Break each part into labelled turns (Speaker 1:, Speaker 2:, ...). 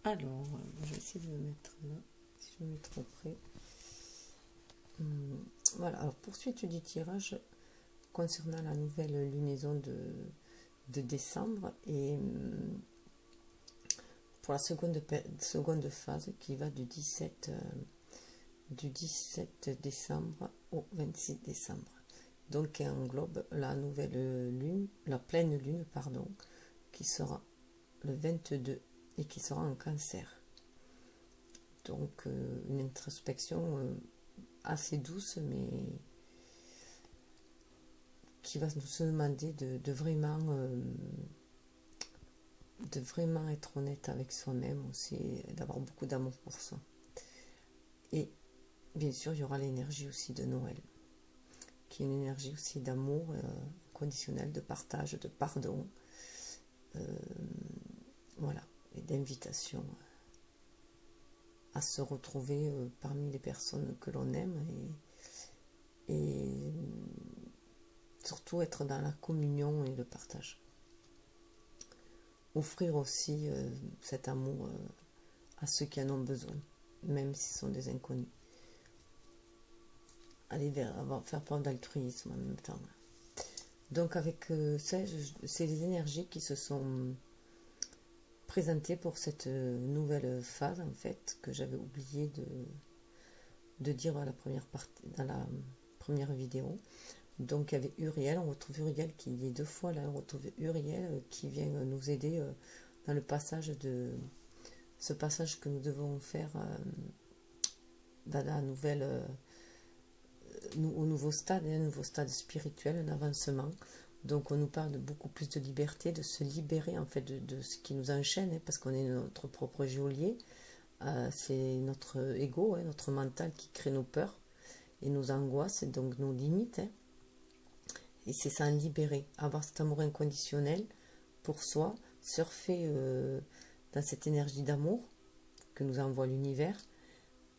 Speaker 1: Alors, je vais essayer de me mettre là, si je me mets trop près. Voilà, alors poursuite du tirage concernant la nouvelle lunaison de décembre et pour la seconde phase qui va du 17 décembre au 26 décembre. Donc, qui englobe la nouvelle lune, la pleine lune, pardon, qui sera le 22 et qui sera en Cancer. Donc, une introspection assez douce, mais qui va nous demander de vraiment être honnête avec soi-même aussi, d'avoir beaucoup d'amour pour soi. Et bien sûr, il y aura l'énergie aussi de Noël, qui est une énergie aussi d'amour conditionnel, de partage, de pardon, voilà, et d'invitation à se retrouver parmi les personnes que l'on aime et surtout être dans la communion et le partage. Offrir aussi cet amour à ceux qui en ont besoin, même si ce sont des inconnus. Aller faire preuve d'altruisme en même temps. Donc avec ça, c'est les énergies qui se sont présentées pour cette nouvelle phase en fait, que j'avais oublié de dire dans la première vidéo. Donc il y avait Uriel, on retrouve Uriel qui est 2 fois là, on retrouve Uriel qui vient nous aider dans le passage ce passage que nous devons faire dans la nouvelle au nouveau stade, un nouveau stade spirituel, un avancement. Donc on nous parle de beaucoup plus de liberté, de se libérer en fait de ce qui nous enchaîne, parce qu'on est notre propre geôlier. C'est notre ego, notre mental qui crée nos peurs et nos angoisses, et donc nos limites. Et c'est s'en libérer, avoir cet amour inconditionnel pour soi, surfer dans cette énergie d'amour que nous envoie l'univers,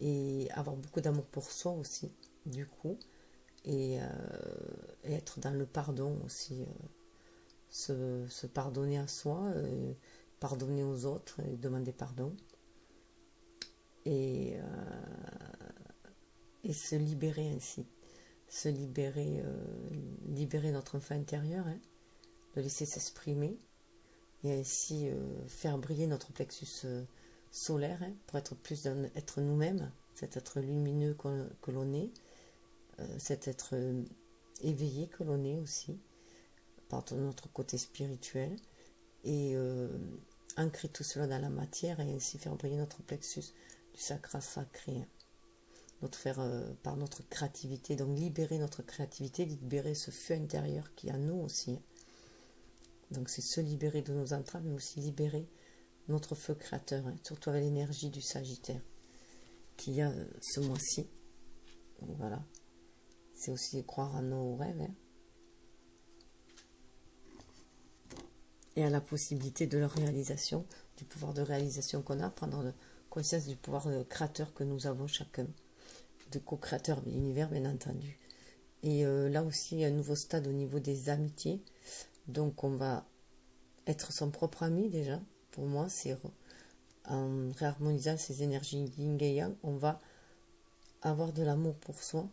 Speaker 1: et avoir beaucoup d'amour pour soi aussi, du coup, et être dans le pardon aussi, se pardonner à soi, pardonner aux autres, et demander pardon, et se libérer ainsi. Se libérer, libérer notre enfant intérieur, le laisser s'exprimer et ainsi faire briller notre plexus solaire pour être plus être nous-mêmes, cet être lumineux que l'on est, cet être éveillé que l'on est aussi, par notre côté spirituel, et ancrer tout cela dans la matière et ainsi faire briller notre plexus du chakra sacré. Par notre créativité, donc libérer notre créativité, libérer ce feu intérieur qui est en nous aussi. Donc c'est se libérer de nos entraves, mais aussi libérer notre feu créateur, surtout avec l'énergie du Sagittaire qu'il y a ce mois-ci. Voilà, c'est aussi croire à nos rêves et à la possibilité de leur réalisation, du pouvoir de réalisation qu'on a, prendre conscience du pouvoir créateur que nous avons chacun, de co-créateur de l'univers bien entendu. Et là aussi un nouveau stade au niveau des amitiés, donc on va être son propre ami déjà. Pour moi c'est en réharmonisant ces énergies yin et yang, on va avoir de l'amour pour soi,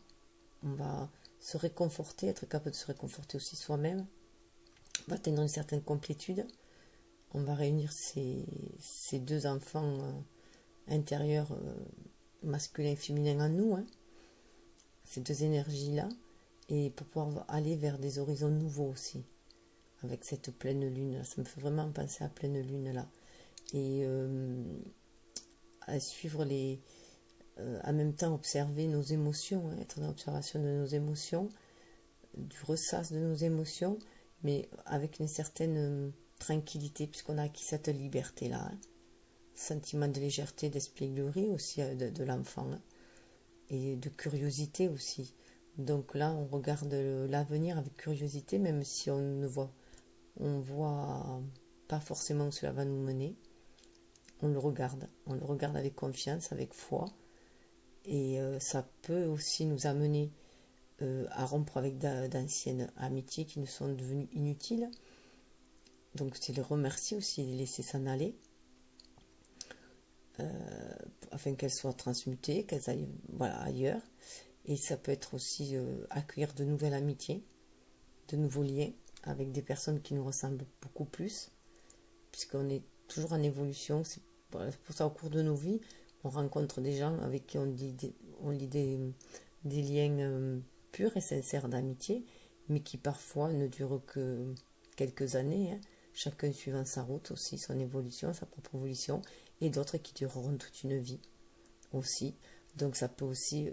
Speaker 1: on va se réconforter, être capable de se réconforter aussi soi-même, on va atteindre une certaine complétude, on va réunir ces deux enfants intérieurs, masculin et féminin en nous, ces deux énergies-là, et pour pouvoir aller vers des horizons nouveaux aussi, avec cette pleine lune. Ça me fait vraiment penser à pleine lune là. Et à suivre en même temps observer nos émotions, être dans l'observation de nos émotions, du ressasse de nos émotions, mais avec une certaine tranquillité, puisqu'on a acquis cette liberté-là. Sentiment de légèreté, d'espièglerie aussi de l'enfant, et de curiosité aussi. Donc là, on regarde l'avenir avec curiosité, même si on voit pas forcément où cela va nous mener. On le regarde avec confiance, avec foi, et ça peut aussi nous amener à rompre avec d'anciennes amitiés qui nous sont devenues inutiles. Donc c'est les remercier aussi, les laisser s'en aller. afin qu'elles soient transmutées, qu'elles aillent voilà, ailleurs. Et ça peut être aussi accueillir de nouvelles amitiés, de nouveaux liens avec des personnes qui nous ressemblent beaucoup plus, puisqu'on est toujours en évolution. C'est pour ça, au cours de nos vies, on rencontre des gens avec qui on lit des liens purs et sincères d'amitié, mais qui parfois ne durent que quelques années, hein, chacun suivant sa route aussi, son évolution, sa propre évolution, et d'autres qui dureront toute une vie aussi. Donc ça peut aussi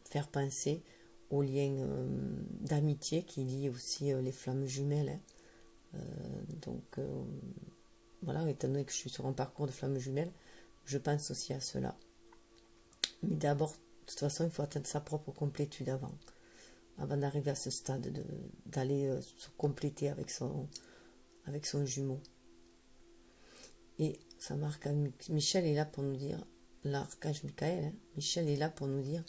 Speaker 1: faire penser aux liens d'amitié qui lient aussi les flammes jumelles. Hein. Voilà, étant donné que je suis sur un parcours de flammes jumelles, je pense aussi à cela. Mais d'abord, de toute façon, il faut atteindre sa propre complétude avant d'arriver à ce stade d'aller se compléter avec son jumeau. Et ça marque, Michel est là pour nous dire, l'archange Michael, hein, Michel est là pour nous dire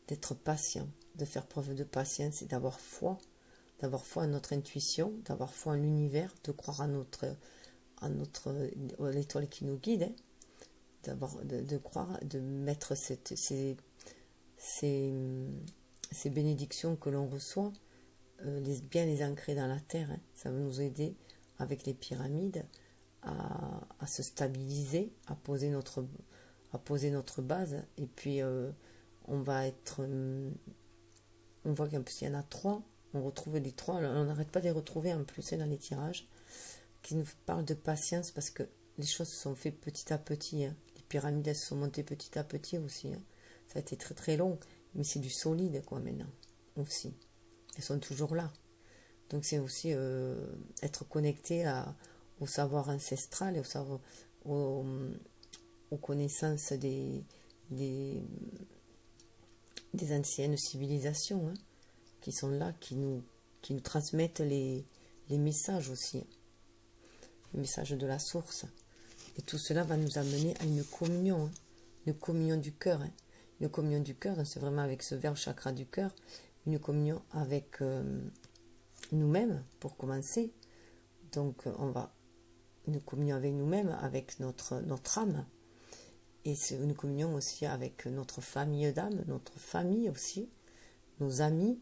Speaker 1: d'être patient, de faire preuve de patience et d'avoir foi en notre intuition, d'avoir foi en l'univers, de croire à l'étoile qui nous guide, hein, de croire, de mettre ces bénédictions que l'on reçoit, bien les ancrer dans la terre. Hein. Ça va nous aider avec les pyramides à se stabiliser, à poser notre base. Et puis on voit qu'en plus il y en a 3, on retrouve les 3, on n'arrête pas de les retrouver en plus dans les tirages, qui nous parlent de patience parce que les choses se sont faites petit à petit. Hein. Les pyramides elles se sont montées petit à petit aussi. Hein. Ça a été très très long, mais c'est du solide quoi maintenant aussi. Elles sont toujours là. Donc c'est aussi être connecté au savoir ancestral et aux connaissances des anciennes civilisations, hein, qui sont là, qui nous transmettent les messages aussi, les messages de la source. Et tout cela va nous amener à une communion, hein, une communion du cœur. Hein. Une communion du cœur, c'est vraiment avec ce verbe chakra du cœur, une communion avec nous-mêmes pour commencer. Donc une communion avec nous-mêmes, avec notre âme. Et c'est une communion aussi avec notre famille d'âme, notre famille aussi, nos amis,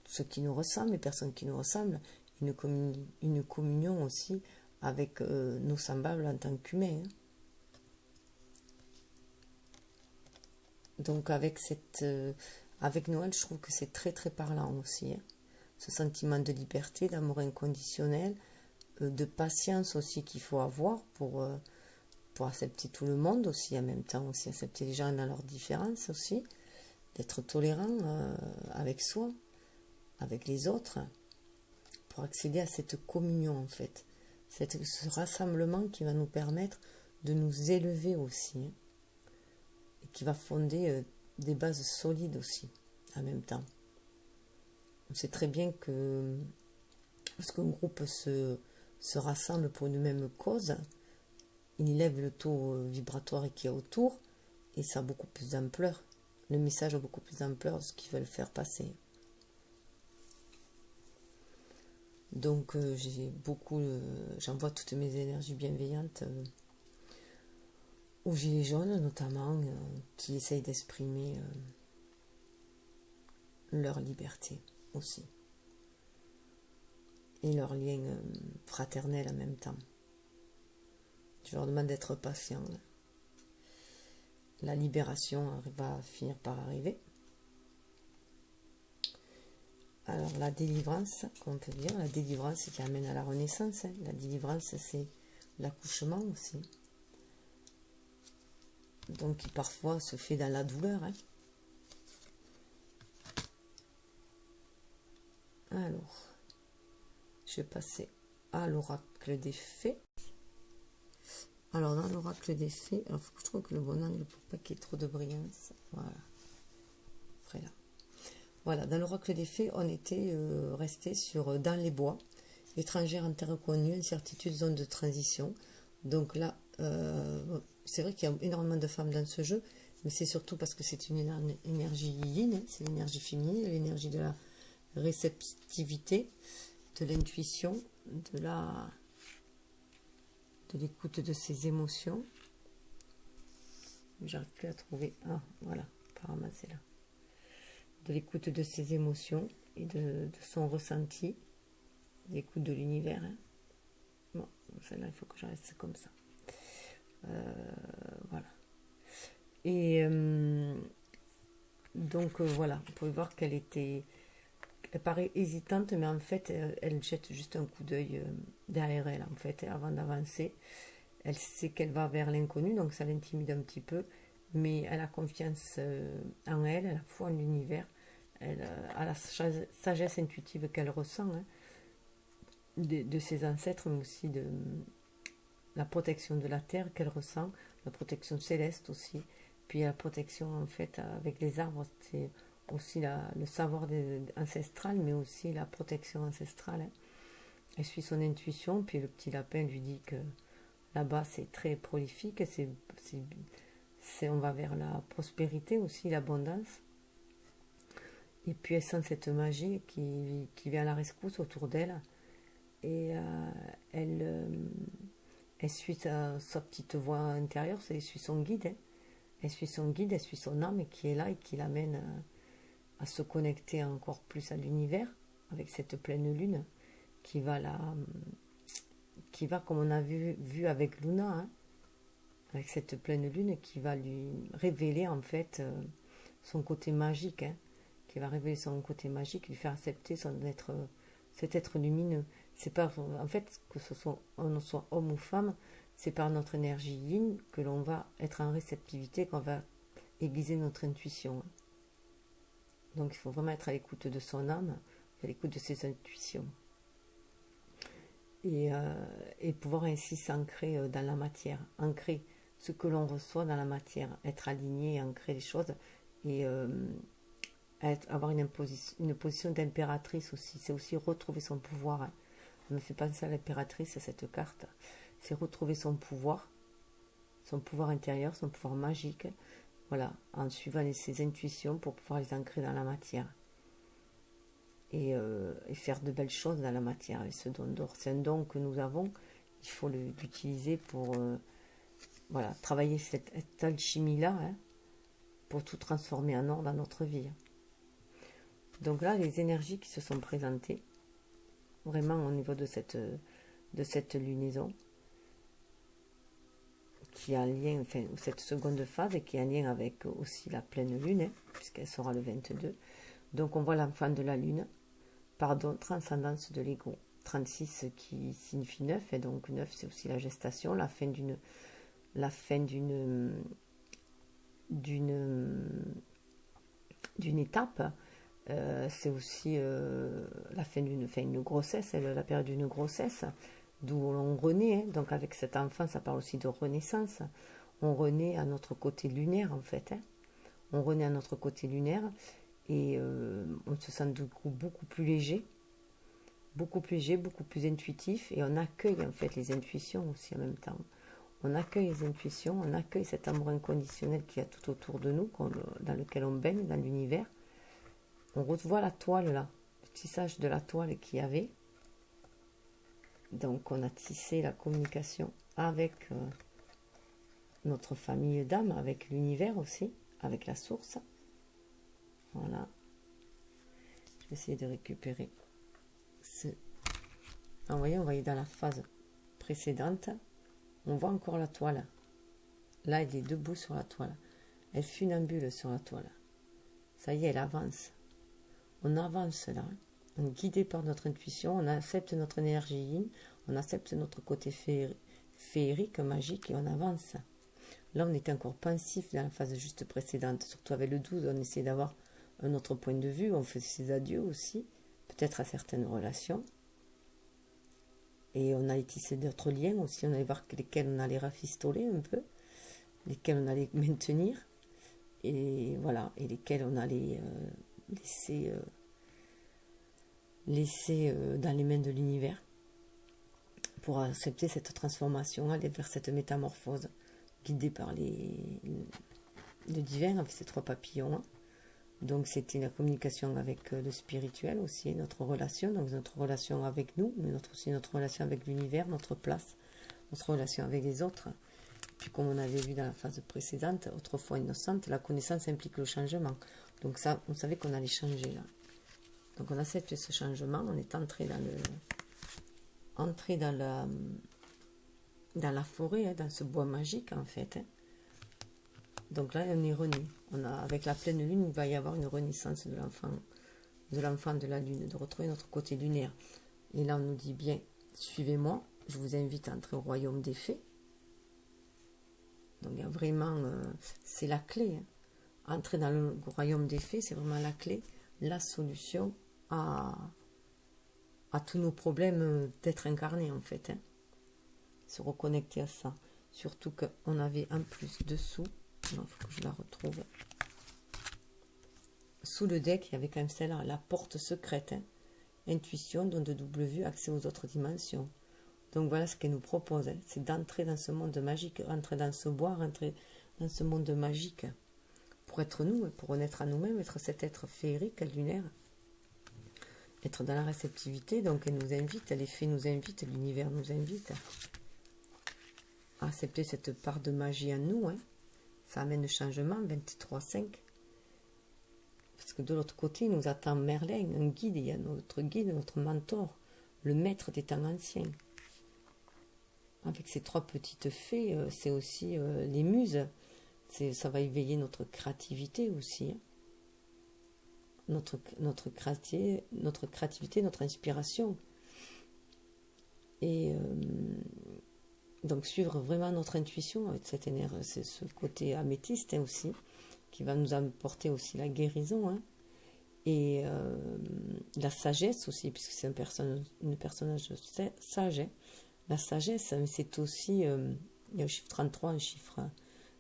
Speaker 1: ceux qui nous ressemblent, les personnes qui nous ressemblent. Une communion aussi avec nos semblables en tant qu'humains. Hein. Donc avec Noël, je trouve que c'est très très parlant aussi. Hein. Ce sentiment de liberté, d'amour inconditionnel, de patience aussi qu'il faut avoir pour accepter tout le monde aussi, en même temps aussi accepter les gens dans leurs différences aussi, d'être tolérant avec soi, avec les autres, pour accéder à cette communion en fait, ce rassemblement qui va nous permettre de nous élever aussi, hein, et qui va fonder des bases solides aussi, en même temps. On sait très bien que lorsqu'un groupe se rassemble pour une même cause, il élève le taux vibratoire qui est autour et ça a beaucoup plus d'ampleur. Le message a beaucoup plus d'ampleur de ce qu'ils veulent faire passer. Donc j'envoie toutes mes énergies bienveillantes aux gilets jaunes notamment, qui essayent d'exprimer leur liberté aussi. Et leur lien fraternel en même temps. Je leur demande d'être patients. La libération va finir par arriver. Alors la délivrance, on peut dire, la délivrance qui amène à la renaissance. Hein. La délivrance, c'est l'accouchement aussi. Donc qui parfois se fait dans la douleur. Hein. Alors, je vais passer à l'oracle des fées. Alors, dans l'oracle des fées, il faut que je trouve que le bon angle pour pas qu'il y ait trop de brillance. Voilà. Après là. Voilà, dans l'oracle des fées, on était resté sur dans les bois, étrangère en terre connue, incertitude, zone de transition. Donc là, c'est vrai qu'il y a énormément de femmes dans ce jeu, mais c'est surtout parce que c'est une énergie yin, hein, c'est l'énergie féminine, l'énergie de la réceptivité, de l'intuition, de l'écoute de ses émotions. j'arrive plus à trouver. Ah, voilà, apparemment c'est là. De l'écoute de ses émotions et de son ressenti, l'écoute de l'univers. Hein. Bon, celle-là, il faut que je reste comme ça. Voilà. Et donc voilà, vous pouvez voir qu'elle était... Elle paraît hésitante, mais en fait, elle jette juste un coup d'œil derrière elle, en fait, avant d'avancer. Elle sait qu'elle va vers l'inconnu, donc ça l'intimide un petit peu, mais elle a confiance en elle, elle a foi en l'univers, elle a la sagesse intuitive qu'elle ressent hein, de ses ancêtres, mais aussi de la protection de la terre qu'elle ressent, la protection céleste aussi, puis la protection en fait avec les arbres, c'est aussi le savoir ancestral, mais aussi la protection ancestrale. Hein. Elle suit son intuition, puis le petit lapin lui dit que là-bas c'est très prolifique, on va vers la prospérité aussi, l'abondance. Et puis elle sent cette magie qui vient à la rescousse autour d'elle. Et elle suit sa petite voix intérieure, elle suit son guide. Hein. Elle suit son guide, elle suit son âme qui est là et qui l'amène à se connecter encore plus à l'univers avec cette pleine lune qui va comme on a vu avec Luna, hein, avec cette pleine lune qui va lui révéler en fait son côté magique, hein, qui va révéler son côté magique, lui faire accepter cet être lumineux. C'est pas en fait que on soit homme ou femme, c'est par notre énergie yin que l'on va être en réceptivité, qu'on va aiguiser notre intuition. Donc il faut vraiment être à l'écoute de son âme, à l'écoute de ses intuitions. Et pouvoir ainsi s'ancrer dans la matière, ancrer ce que l'on reçoit dans la matière, être aligné, ancrer les choses et avoir une position d'impératrice aussi. C'est aussi retrouver son pouvoir. Hein. Ça me fait penser à l'impératrice, cette carte. C'est retrouver son pouvoir intérieur, son pouvoir magique, voilà, en suivant ses intuitions pour pouvoir les ancrer dans la matière. Et faire de belles choses dans la matière avec ce don d'or. C'est un don que nous avons, il faut l'utiliser pour voilà, travailler cette alchimie-là hein, pour tout transformer en or dans notre vie. Donc là, les énergies qui se sont présentées, vraiment au niveau de cette lunaison, qui a un lien, enfin, cette seconde phase, et qui a un lien avec aussi la pleine lune, hein, puisqu'elle sera le 22. Donc on voit l'enfant de la lune, pardon, transcendance de l'ego. 36 qui signifie 9, et donc 9 c'est aussi la gestation, la fin d'une étape. C'est aussi la fin une grossesse, la période d'une grossesse, d'où on renaît. Hein. Donc avec cet enfant, ça parle aussi de renaissance. On renaît à notre côté lunaire en fait. Hein. On renaît à notre côté lunaire et on se sent du coup beaucoup plus léger, beaucoup plus intuitif, et on accueille en fait les intuitions aussi en même temps. On accueille les intuitions, on accueille cet amour inconditionnel qu'il y a tout autour de nous, dans lequel on baigne, dans l'univers. On revoit la toile là, le tissage de la toile qu'il y avait. Donc on a tissé la communication avec notre famille d'âme, avec l'univers aussi, avec la source. Voilà. Je vais essayer de récupérer ce... Ah, vous voyez dans la phase précédente, on voit encore la toile. Là, elle est debout sur la toile. Elle funambule sur la toile. Ça y est, elle avance. On avance là. On est guidé par notre intuition. On accepte notre énergie yin. On accepte notre côté féerique, magique, et on avance. Là, on était encore pensif dans la phase juste précédente. Surtout avec le 12, on essayait d'avoir un autre point de vue. On faisait ses adieux aussi. Peut-être à certaines relations. Et on allait tisser d'autres liens aussi. On allait voir lesquels on allait rafistoler un peu. Lesquels on allait maintenir. Et voilà. Et lesquels on allait laisser dans les mains de l'univers. Pour accepter cette transformation, aller vers cette métamorphose. Guidée par le divin avec ces 3 papillons. Donc c'était la communication avec le spirituel aussi, notre relation, donc notre relation avec nous, mais aussi notre relation avec l'univers, notre place, notre relation avec les autres. Puis comme on avait vu dans la phase précédente, autrefois innocente, la connaissance implique le changement. Donc ça, on savait qu'on allait changer là. Donc on accepte ce changement, on est entré dans la forêt, hein, dans ce bois magique en fait. Hein. Donc là, on est rené. Avec la pleine lune, il va y avoir une renaissance de l'enfant de la lune, de retrouver notre côté lunaire. Et là, on nous dit bien, suivez-moi, je vous invite à entrer au royaume des fées. Donc, il y a vraiment, c'est la clé. Hein. Entrer dans le royaume des fées, c'est vraiment la clé, la solution à tous nos problèmes d'être incarnés, en fait. Hein. Se reconnecter à ça. Surtout qu'on avait en plus dessous, il faut que je la retrouve. Sous le deck, il y avait quand même celle-là, la porte secrète. Hein. Intuition, don de double vue, accès aux autres dimensions. Donc voilà ce qu'elle nous propose, hein. C'est d'entrer dans ce monde magique, entrer dans ce bois, entrer dans ce monde magique. Pour être nous, pour renaître à nous-mêmes, être cet être féerique, lunaire. Être dans la réceptivité, donc elle nous invite, les fées nous invitent, l'univers nous invite à accepter cette part de magie en nous. Hein. Ça amène le changement, 23,5. Parce que de l'autre côté, il nous attend Merlin, un guide, il y a notre guide, notre mentor, le maître des temps anciens. Avec ces 3 petites fées, c'est aussi les muses. Ça va éveiller notre créativité aussi. Hein. Notre créativité, notre inspiration. Et donc suivre vraiment notre intuition avec cette énergie, c'est ce côté améthyste hein, aussi, qui va nous apporter aussi la guérison. Hein. Et la sagesse aussi, puisque c'est une personnage sage. Hein. La sagesse, c'est aussi, il y a le chiffre 33, un chiffre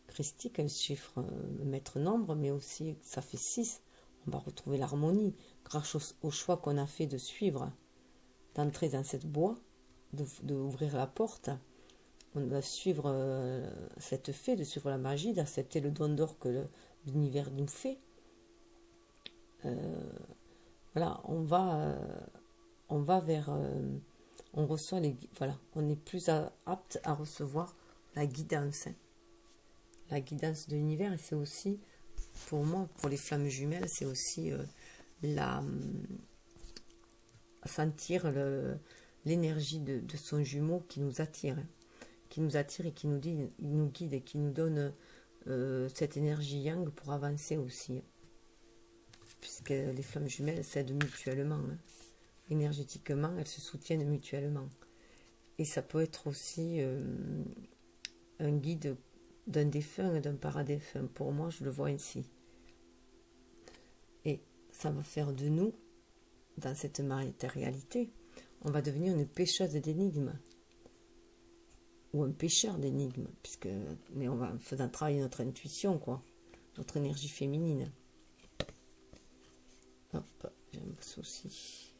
Speaker 1: christique, un chiffre maître nombre, mais aussi ça fait 6. On va retrouver l'harmonie grâce au choix qu'on a fait de suivre, d'entrer dans cette bois, d'ouvrir la porte. On va suivre cette fée, de suivre la magie, d'accepter le don d'or que l'univers nous fait. Voilà, on va vers... on reçoit voilà, on est plus apte à recevoir la guidance. Hein. La guidance de l'univers, et c'est aussi, pour moi, pour les flammes jumelles, c'est aussi sentir l'énergie de son jumeau qui nous attire. Hein. Qui nous attire et qui nous guide et qui nous donne cette énergie yang pour avancer aussi. Puisque les flammes jumelles s'aident mutuellement. Hein. Énergétiquement, elles se soutiennent mutuellement. Et ça peut être aussi un guide d'un défunt et d'un paradéfunt. Pour moi, je le vois ainsi. Et ça va faire de nous, dans cette matérialité, on va devenir une pêcheuse d'énigmes. Ou un pêcheur d'énigmes. Mais on va en faisant travailler notre intuition, quoi. Notre énergie féminine. Hop, j'ai un souci.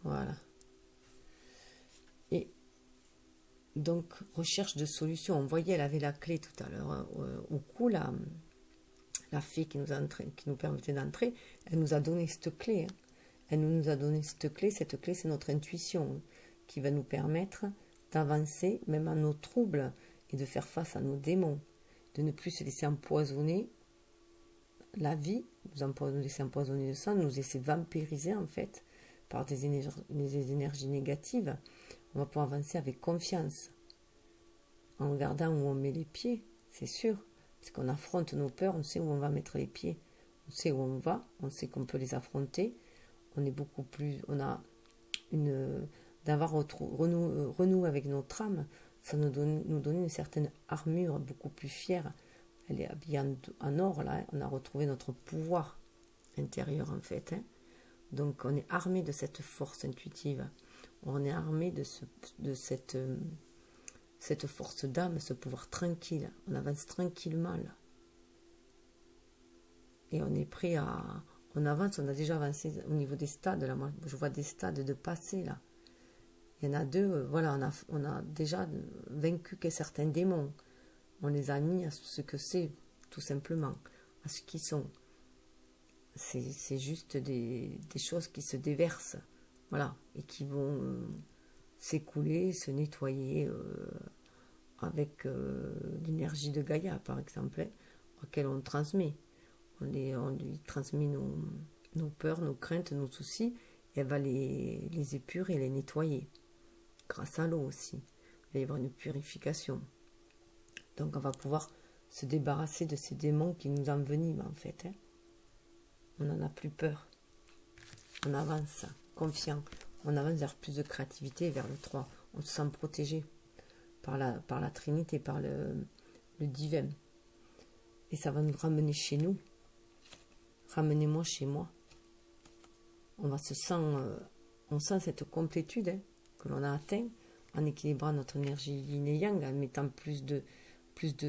Speaker 1: Voilà. Et donc, recherche de solutions. On voyait, elle avait la clé tout à l'heure. Hein, au cou, la fée qui nous permettait d'entrer, elle nous a donné cette clé. Hein. Elle nous a donné cette clé. Cette clé, c'est notre intuition hein, qui va nous permettre d'avancer, même à nos troubles, et de faire face à nos démons. De ne plus se laisser empoisonner la vie, nous laisser empoisonner le sang, nous laisser vampiriser en fait par des énergies négatives. On va pouvoir avancer avec confiance, en regardant où on met les pieds, c'est sûr, parce qu'on affronte nos peurs, on sait où on va mettre les pieds, on sait où on va, on sait qu'on peut les affronter, on est beaucoup plus, on a d'avoir renoué avec notre âme, ça nous donne une certaine armure beaucoup plus fière. Elle est habillée en or, là, on a retrouvé notre pouvoir intérieur en fait. Hein. Donc on est armé de cette force intuitive, on est armé de cette force d'âme, ce pouvoir tranquille, on avance tranquillement là. Et on est prêt on avance, on a déjà avancé au niveau des stades, là, moi je vois des stades de passé là. Il y en a 2, voilà, on a déjà vaincu certains démons. On les a mis à ce que c'est, tout simplement, à ce qu'ils sont. C'est juste des choses qui se déversent, voilà, et qui vont s'écouler, se nettoyer avec l'énergie de Gaïa, par exemple, hein, auquel on transmet. On lui transmet nos peurs, nos craintes, nos soucis, et elle va les épurer, les nettoyer, grâce à l'eau aussi. Il va y avoir une purification. Donc on va pouvoir se débarrasser de ces démons qui nous enveniment, en fait. Hein. On n'en a plus peur. On avance, confiant. On avance vers plus de créativité, vers le 3. On se sent protégé par la Trinité, par le divin. Et ça va nous ramener chez nous. Ramenez-moi chez moi. On sent cette complétude, hein, que l'on a atteint en équilibrant notre énergie yin et yang, en mettant plus de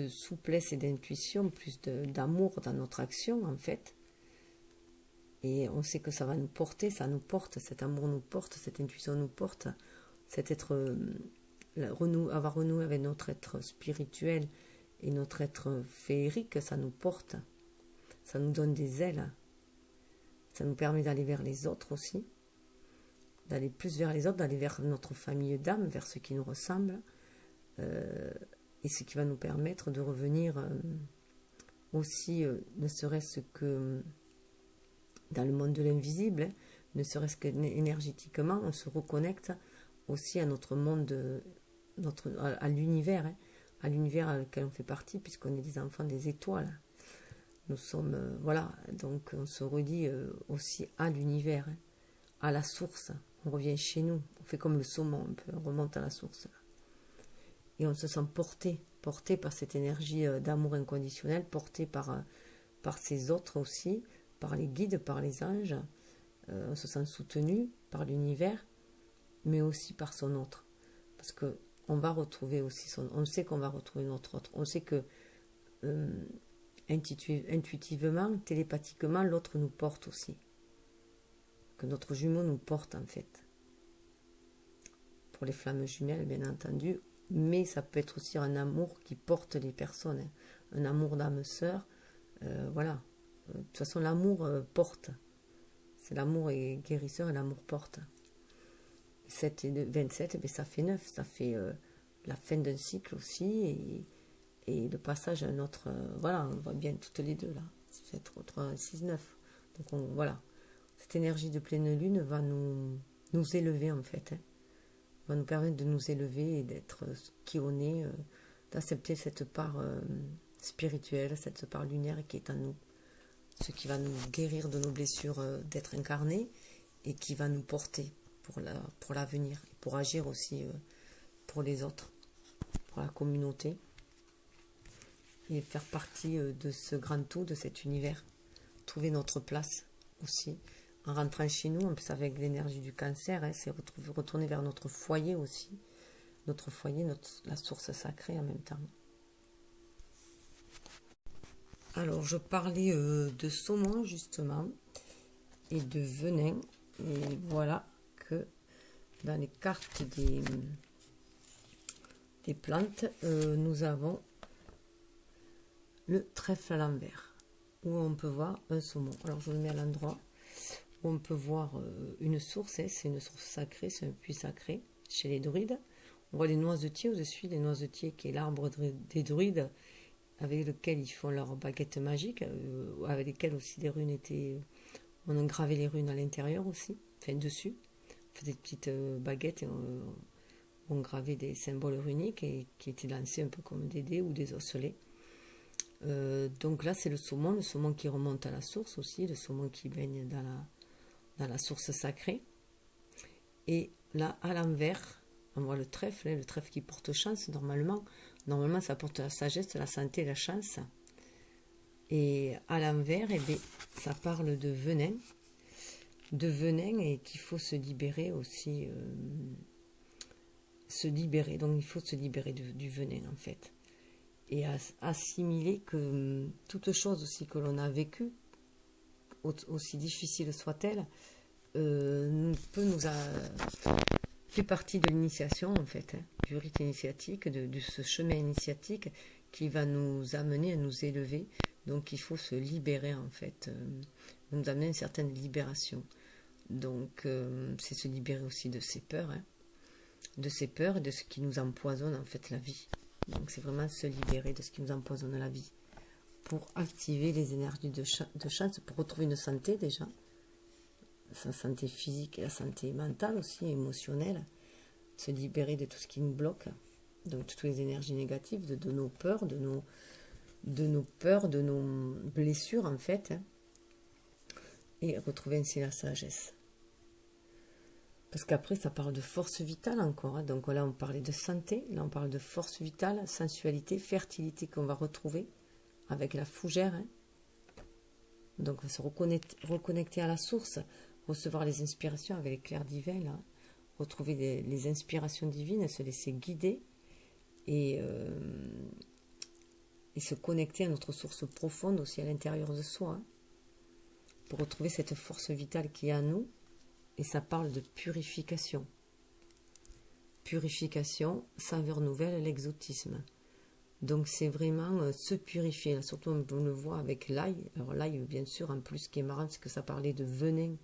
Speaker 1: souplesse et d'intuition, plus d'amour dans notre action, en fait. Et on sait que ça va nous porter, ça nous porte, cet amour nous porte, cette intuition nous porte, cet être, avoir renoué avec notre être spirituel et notre être féerique, ça nous porte, ça nous donne des ailes, ça nous permet d'aller vers les autres aussi, d'aller plus vers les autres, d'aller vers notre famille d'âme, vers ceux qui nous ressemblent, et ce qui va nous permettre de revenir aussi, ne serait-ce que dans le monde de l'invisible, hein, ne serait-ce qu'énergétiquement, on se reconnecte aussi à notre monde, à l'univers, hein, à l'univers à lequel on fait partie, puisqu'on est des enfants des étoiles. Nous sommes, voilà, donc on se relie aussi à l'univers, hein, à la source. On revient chez nous, on fait comme le saumon, on remonte à la source. Et on se sent porté par cette énergie d'amour inconditionnel, porté par ces autres aussi, par les guides, par les anges. On se sent soutenu par l'univers, mais aussi par son autre. Parce que on va retrouver aussi on sait qu'on va retrouver notre autre. On sait que intuitivement, télépathiquement, l'autre nous porte aussi. Que notre jumeau nous porte, en fait. Pour les flammes jumelles, bien entendu. Mais ça peut être aussi un amour qui porte les personnes. Hein. Un amour d'âme sœur. Voilà. De toute façon, l'amour porte. C'est l'amour est guérisseur et l'amour porte. 7 et 27, eh ça fait 9. Ça fait la fin d'un cycle aussi. Et le passage à un autre... voilà, on voit bien toutes les deux là. C'est 3, 6, 9. Donc voilà. Cette énergie de pleine lune va nous élever en fait. Hein. Va nous permettre de nous élever et d'être qui on est, d'accepter cette part spirituelle, cette part lunaire qui est en nous. Ce qui va nous guérir de nos blessures d'être incarnés et qui va nous porter pour l'avenir, pour agir aussi pour les autres, pour la communauté et faire partie de ce grand tout, de cet univers, trouver notre place aussi. En rentrant chez nous, en plus avec l'énergie du cancer, hein, c'est retourner vers notre foyer aussi, notre foyer, la source sacrée en même temps. Alors, je parlais de saumon, justement, et de venin. Et voilà que dans les cartes des plantes, nous avons le trèfle à l'envers, où on peut voir un saumon. Alors, je le mets à l'endroit où on peut voir une source. Hein, c'est une source sacrée, c'est un puits sacré chez les druides. On voit les noisetiers au-dessus, les noisetiers qui est l'arbre des druides, avec lequel ils font leur baguette magique, avec lesquelles aussi les runes étaient... On a gravé les runes à l'intérieur aussi, enfin dessus. On fait des petites baguettes et on gravait des symboles runiques et qui étaient lancés un peu comme des dés ou des osselets. Donc là, c'est le saumon qui remonte à la source aussi, le saumon qui baigne dans la source sacrée. Et là, à l'envers, on voit le trèfle, hein, le trèfle qui porte chance normalement. Normalement, ça porte la sagesse, la santé, la chance. Et à l'envers, eh bien, ça parle de venin et qu'il faut se libérer aussi. Donc il faut se libérer du venin en fait. Et assimiler que toute chose aussi que l'on a vécue, aussi difficile soit-elle, fait partie de l'initiation en fait, hein, du rite initiatique, de ce chemin initiatique qui va nous amener à nous élever. Donc il faut se libérer en fait, nous amener une certaine libération. Donc c'est se libérer aussi de ces peurs, hein, de ces peurs et de ce qui nous empoisonne en fait la vie. Donc c'est vraiment se libérer de ce qui nous empoisonne la vie. Pour activer les énergies de chance, pour retrouver une santé déjà. Sa santé physique et la santé mentale aussi, émotionnelle. Se libérer de tout ce qui nous bloque. Donc toutes les énergies négatives, de nos peurs, de nos peurs, de nos blessures en fait. Hein, et retrouver ainsi la sagesse. Parce qu'après, ça parle de force vitale encore. Hein. Donc là, on parlait de santé. Là, on parle de force vitale, sensualité, fertilité qu'on va retrouver avec la fougère. Hein. Donc, se reconnecter à la source, recevoir les inspirations avec l'éclair divin. Là. Retrouver les inspirations divines, se laisser guider et se connecter à notre source profonde aussi à l'intérieur de soi. Hein, pour retrouver cette force vitale qui est en nous. Et ça parle de purification. Purification, saveur nouvelle, l'exotisme. Donc c'est vraiment se purifier. Là, surtout on le voit avec l'ail. Alors l'ail, bien sûr, en plus, ce qui est marrant, c'est que ça parlait de venin.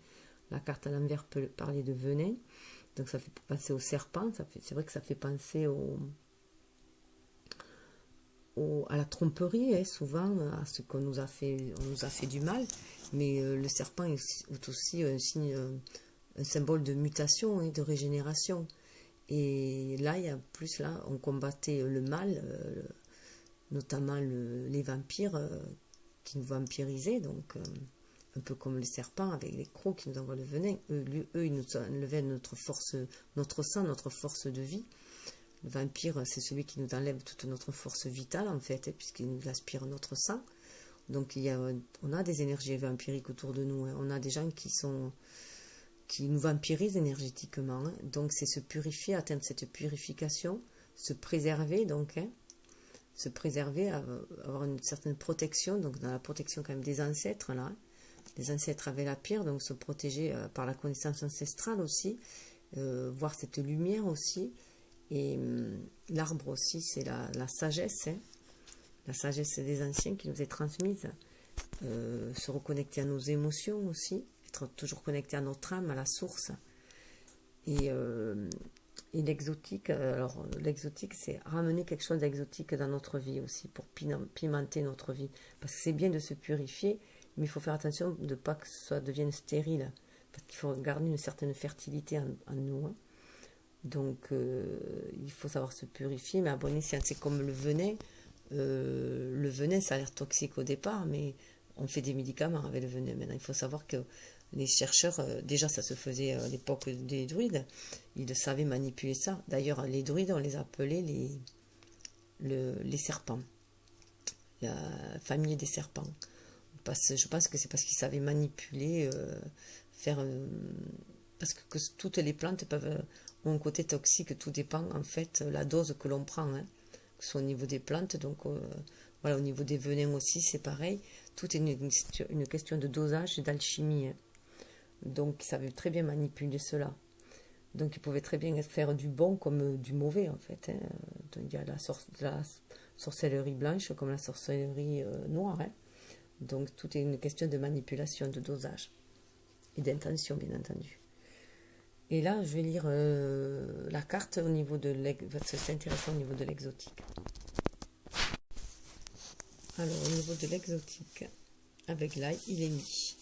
Speaker 1: La carte à l'envers peut parler de venin. Donc ça fait penser au serpent. C'est vrai que ça fait penser à la tromperie, hein, souvent, à ce qu'on nous a fait, on nous a fait du mal. Mais le serpent est aussi un signe... un symbole de mutation et de régénération. Et là, il y a plus, là, on combattait le mal, notamment les vampires qui nous vampirisaient, donc un peu comme les serpents avec les crocs qui nous envoient le venin. Eux ils nous enlevaient notre force, notre sang, notre force de vie. Le vampire, c'est celui qui nous enlève toute notre force vitale, en fait, puisqu'il nous aspire notre sang. Donc, on a des énergies vampiriques autour de nous. Hein. On a des gens qui nous vampirisent énergétiquement. Hein. Donc, c'est se purifier, atteindre cette purification, se préserver, donc, hein, se préserver, avoir une certaine protection, donc dans la protection quand même des ancêtres, là. Hein. Les ancêtres avaient la pierre, donc se protéger par la connaissance ancestrale aussi, voir cette lumière aussi. Et l'arbre aussi, c'est la sagesse, hein, la sagesse des anciens qui nous est transmise. Se reconnecter à nos émotions aussi, être toujours connecté à notre âme, à la source. Et l'exotique, alors l'exotique, c'est ramener quelque chose d'exotique dans notre vie aussi, pour pimenter notre vie. Parce que c'est bien de se purifier, mais il faut faire attention de ne pas que ça devienne stérile. Parce qu'il faut garder une certaine fertilité en nous. Hein. Donc, il faut savoir se purifier, mais à bon escient, c'est comme le venin. Le venin, ça a l'air toxique au départ, mais on fait des médicaments avec le venin. Maintenant, il faut savoir que les chercheurs, déjà ça se faisait à l'époque des druides, ils savaient manipuler ça. D'ailleurs, les druides, on les appelait les serpents, la famille des serpents. Je pense que c'est parce qu'ils savaient manipuler, parce que toutes les plantes ont un côté toxique, tout dépend en fait la dose que l'on prend, hein, que ce soit au niveau des plantes, donc voilà, au niveau des venins aussi, c'est pareil. Tout est une question de dosage et d'alchimie. Hein. Donc, ils savaient très bien manipuler cela. Donc, ils pouvaient très bien faire du bon comme du mauvais, en fait. Hein. Donc, il y a la sorcellerie blanche comme la sorcellerie noire. Hein. Donc, tout est une question de manipulation, de dosage. Et d'intention, bien entendu. Et là, je vais lire la carte au niveau de c'est intéressant au niveau de l'exotique. Alors, au niveau de l'exotique, avec l'ail, il est mis.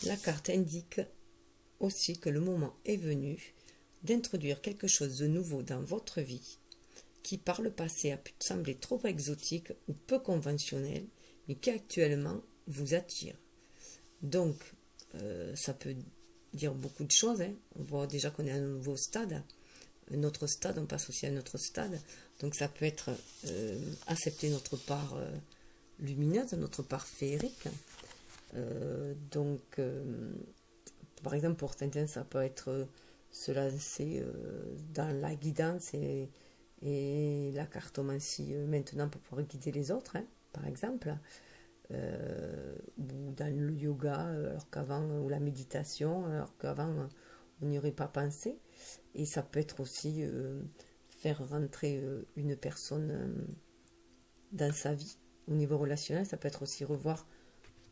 Speaker 1: La carte indique aussi que le moment est venu d'introduire quelque chose de nouveau dans votre vie qui par le passé a pu sembler trop exotique ou peu conventionnel, mais qui actuellement vous attire. Donc, ça peut dire beaucoup de choses. Hein. On voit déjà qu'on est à un nouveau stade. Un autre stade, on passe aussi à un autre stade. Donc, ça peut être accepter notre part lumineuse, notre part féerique. Par exemple, pour certains, ça peut être se lancer dans la guidance et la cartomancie maintenant pour pouvoir guider les autres, hein, par exemple, ou dans le yoga, alors qu'avant, ou la méditation, alors qu'avant, on n'y aurait pas pensé. Et ça peut être aussi faire rentrer une personne dans sa vie. Au niveau relationnel, ça peut être aussi revoir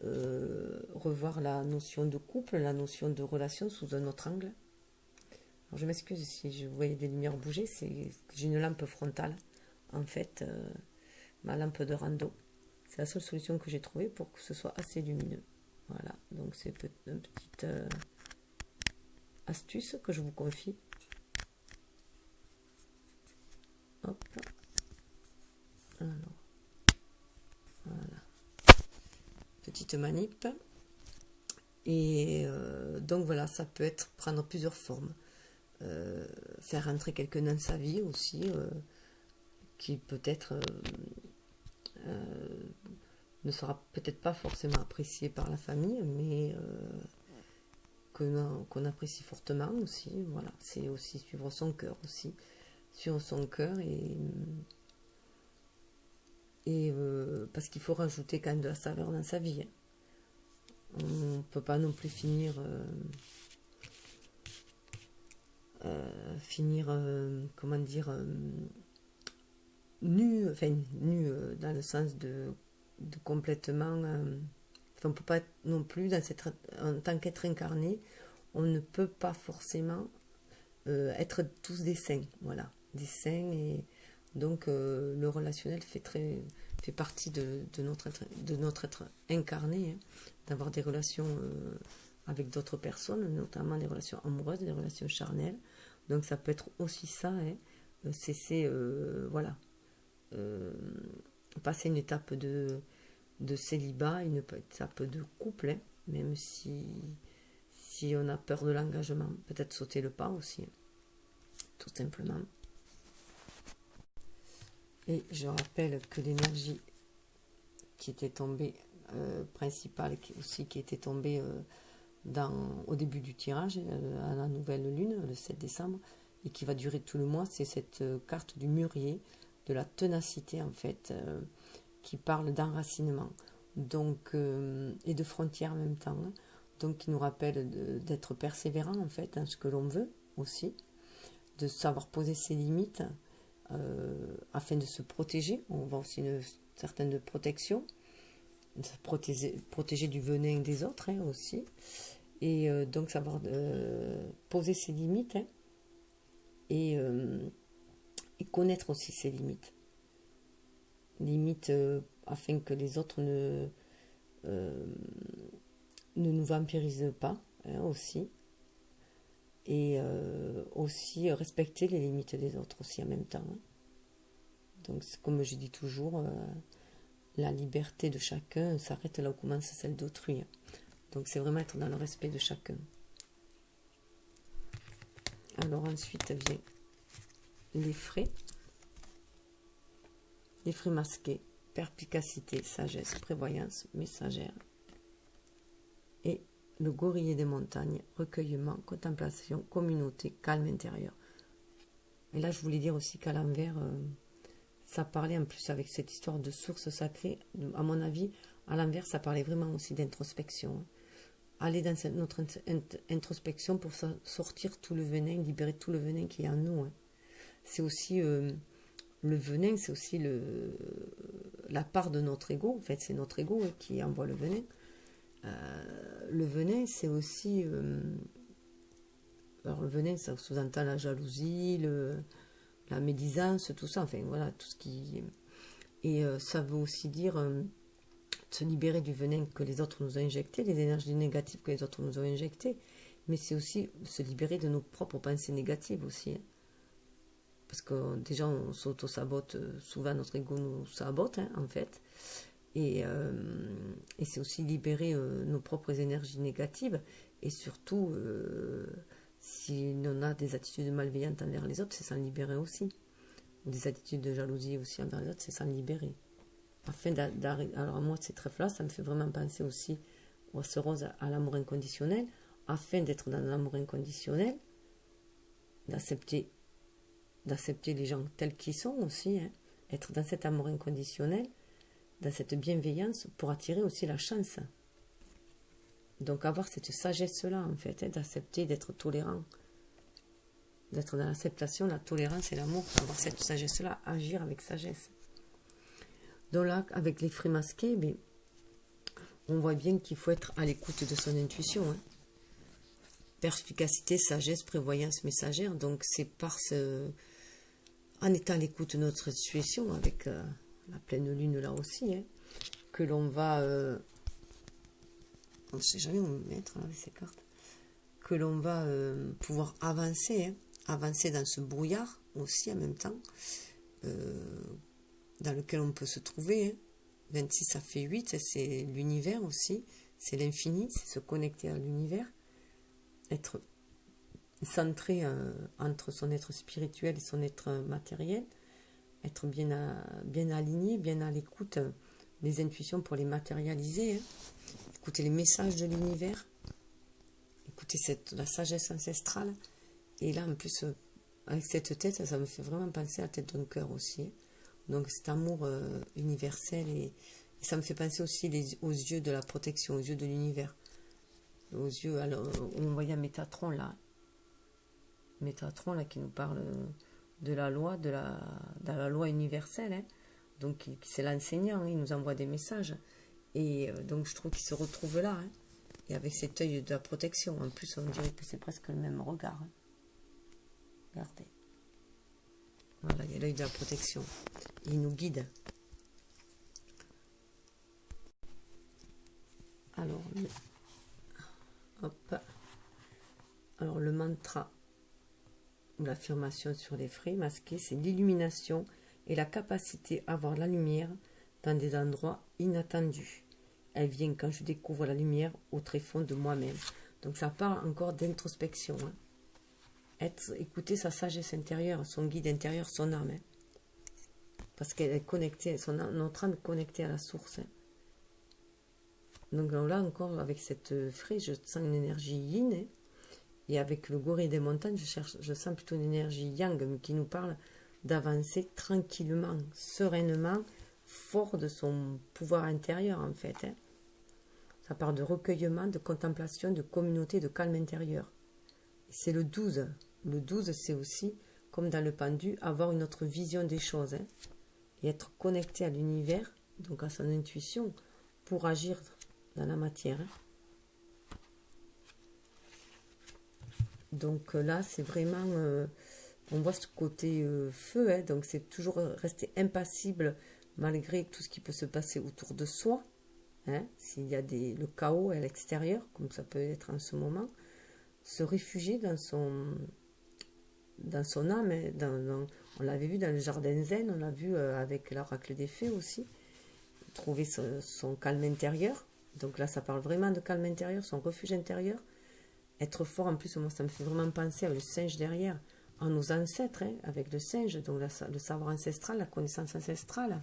Speaker 1: la notion de couple, la notion de relation sous un autre angle. Alors je m'excuse si je voyais des lumières bouger, c'est que j'ai une lampe frontale en fait ma lampe de rando. C'est la seule solution que j'ai trouvée pour que ce soit assez lumineux. Voilà, donc c'est une petite astuce que je vous confie. Hop. Alors, voilà. Petite manip. Et donc voilà, ça peut être prendre plusieurs formes. Faire rentrer quelqu'un dans sa vie aussi, qui peut-être ne sera peut-être pas forcément apprécié par la famille, mais qu'on apprécie fortement aussi. Voilà, c'est aussi suivre son cœur aussi. Suivre son cœur et parce qu'il faut rajouter quand même de la saveur dans sa vie. On ne peut pas non plus finir comment dire, nu, enfin nu dans le sens de complètement, on ne peut pas non plus, en tant qu'être incarné, on ne peut pas forcément être tous des saints, voilà, des saints, et donc le relationnel fait partie de notre être incarné, hein, d'avoir des relations avec d'autres personnes, notamment des relations amoureuses, des relations charnelles. Donc ça peut être aussi ça, hein, voilà, passer une étape de célibat, une étape de couple, hein, même si on a peur de l'engagement, peut-être sauter le pas aussi, hein, tout simplement. Et je rappelle que l'énergie qui était tombée principale, qui était tombée au début du tirage, à la nouvelle lune, le 7 décembre, et qui va durer tout le mois, c'est cette carte du mûrier, de la ténacité en fait, qui parle d'enracinement, donc, et de frontières en même temps, hein, donc qui nous rappelle d'être persévérant en fait dans ce que l'on veut aussi, de savoir poser ses limites afin de se protéger. On voit aussi une certaine protection, de se protéger du venin des autres, hein, aussi. Et donc savoir poser ses limites, hein, et connaître aussi ses limites. Limites afin que les autres ne nous vampirisent pas, hein, aussi. Et aussi respecter les limites des autres aussi en même temps, hein. Donc comme je dis toujours, la liberté de chacun s'arrête là où commence celle d'autrui, hein. Donc c'est vraiment être dans le respect de chacun. Alors ensuite vient les frais masqués, perspicacité, sagesse, prévoyance, messagère. Et le gorillet des montagnes, recueillement, contemplation, communauté, calme intérieur. Et là je voulais dire aussi qu'à l'envers, ça parlait en plus avec cette histoire de source sacrée, à mon avis, à l'envers ça parlait vraiment aussi d'introspection. Aller dans notre introspection pour sortir tout le venin, libérer tout le venin qui est en nous, hein. C'est aussi le venin, c'est aussi la part de notre ego. En fait, c'est notre ego, hein, qui envoie le venin. Le venin, c'est aussi... alors le venin, ça sous-entend la jalousie, la médisance, tout ça. Enfin, voilà, tout ce qui... Et ça veut aussi dire... se libérer du venin que les autres nous ont injecté, les énergies négatives que les autres nous ont injectées, mais c'est aussi se libérer de nos propres pensées négatives aussi, hein. Parce que déjà on s'auto-sabote, souvent notre ego nous sabote, hein, en fait, et c'est aussi libérer nos propres énergies négatives, et surtout si on a des attitudes malveillantes envers les autres, c'est s'en libérer aussi, ou des attitudes de jalousie aussi envers les autres, c'est s'en libérer. Afin d'arriver, alors moi ces traits-là, ça me fait vraiment penser aussi au ce rose à l'amour inconditionnel, afin d'être dans l'amour inconditionnel, d'accepter les gens tels qu'ils sont aussi, hein, être dans cet amour inconditionnel, dans cette bienveillance, pour attirer aussi la chance. Donc avoir cette sagesse-là, en fait, hein, d'accepter, d'être tolérant, d'être dans l'acceptation, la tolérance et l'amour, avoir cette sagesse-là, agir avec sagesse. Donc là, avec les frais masqués, mais on voit bien qu'il faut être à l'écoute de son intuition, hein. Perspicacité, sagesse, prévoyance messagère. Donc c'est par en étant à l'écoute de notre intuition, avec la pleine lune là aussi, hein, que l'on va... on ne sait jamais où mettre avec ces cartes. Que l'on va pouvoir avancer, hein, avancer dans ce brouillard aussi en même temps, dans lequel on peut se trouver. Hein. 26, ça fait 8, c'est l'univers aussi, c'est l'infini, c'est se connecter à l'univers, être centré entre son être spirituel et son être matériel, être bien aligné, bien à l'écoute des intuitions pour les matérialiser, hein. Écouter les messages de l'univers, écouter la sagesse ancestrale. Et là, en plus, avec cette tête, ça me fait vraiment penser à la tête d'un cœur aussi, hein. Donc cet amour universel, et ça me fait penser aussi aux yeux de la protection, aux yeux de l'univers. Aux yeux, alors, on voyait Métatron là. Métatron là qui nous parle de la loi, de la loi universelle, hein. Donc c'est l'enseignant, hein, il nous envoie des messages. Et donc je trouve qu'il se retrouve là, hein. Et avec cet œil de la protection, en plus on dirait que c'est presque le même regard, hein. Regardez. Voilà, il y a l'œil de la protection. Il nous guide. Alors, hop. Alors le mantra ou l'affirmation sur les frais masqués, c'est l'illumination et la capacité à voir la lumière dans des endroits inattendus. Elle vient quand je découvre la lumière au tréfonds de moi-même. Donc ça parle encore d'introspection, hein. Écouter sa sagesse intérieure, son guide intérieur, son âme, hein. Parce qu'elle est connectée, notre âme est connectée à la source, hein. Donc là encore, avec cette frais, je sens une énergie yin, hein. Et avec le gorille des montagnes, je sens plutôt une énergie yang, mais qui nous parle d'avancer tranquillement, sereinement, fort de son pouvoir intérieur en fait, hein. Ça parle de recueillement, de contemplation, de communauté, de calme intérieur. C'est le 12. Le 12, c'est aussi, comme dans le pendu, avoir une autre vision des choses, hein, et être connecté à l'univers, donc à son intuition, pour agir dans la matière, hein. Donc là, c'est vraiment, on voit ce côté feu, hein, donc c'est toujours rester impassible malgré tout ce qui peut se passer autour de soi, hein, s'il y a le chaos à l'extérieur, comme ça peut être en ce moment, se réfugier dans son âme, hein, on l'avait vu dans le jardin zen, on l'a vu avec l'oracle des fées aussi, trouver son calme intérieur. Donc là, ça parle vraiment de calme intérieur, son refuge intérieur. Être fort, en plus, moi, ça me fait vraiment penser avec le singe derrière, en nos ancêtres, hein, avec le singe, donc le savoir ancestral, la connaissance ancestrale,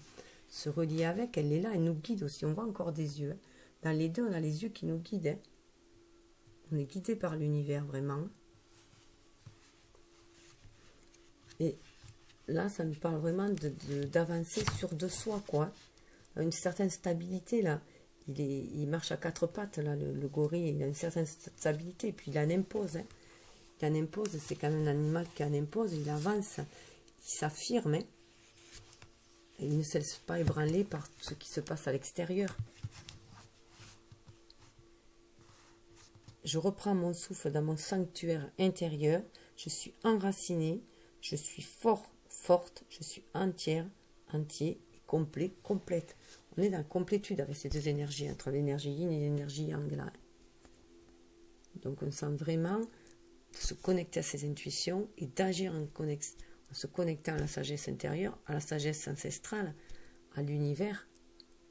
Speaker 1: se relier avec, elle est là, elle nous guide aussi. On voit encore des yeux, hein. Dans les deux, on a les yeux qui nous guident, hein. On est guidé par l'univers, vraiment. Et là, ça nous parle vraiment d'avancer sur de soi, quoi. Une certaine stabilité, là. Il marche à quatre pattes, là, le gorille. Il a une certaine stabilité, et puis il en impose, hein. Il en impose, c'est quand même un animal qui en impose. Il avance, il s'affirme, hein. Et il ne se laisse pas ébranler par ce qui se passe à l'extérieur. Je reprends mon souffle dans mon sanctuaire intérieur. Je suis enracinée. Je suis fort, forte. Je suis entière, entier, complet, complète. On est dans la complétude avec ces deux énergies, entre l'énergie yin et l'énergie yang là. Donc on sent vraiment de se connecter à ses intuitions et d'agir en se connectant à la sagesse intérieure, à la sagesse ancestrale, à l'univers.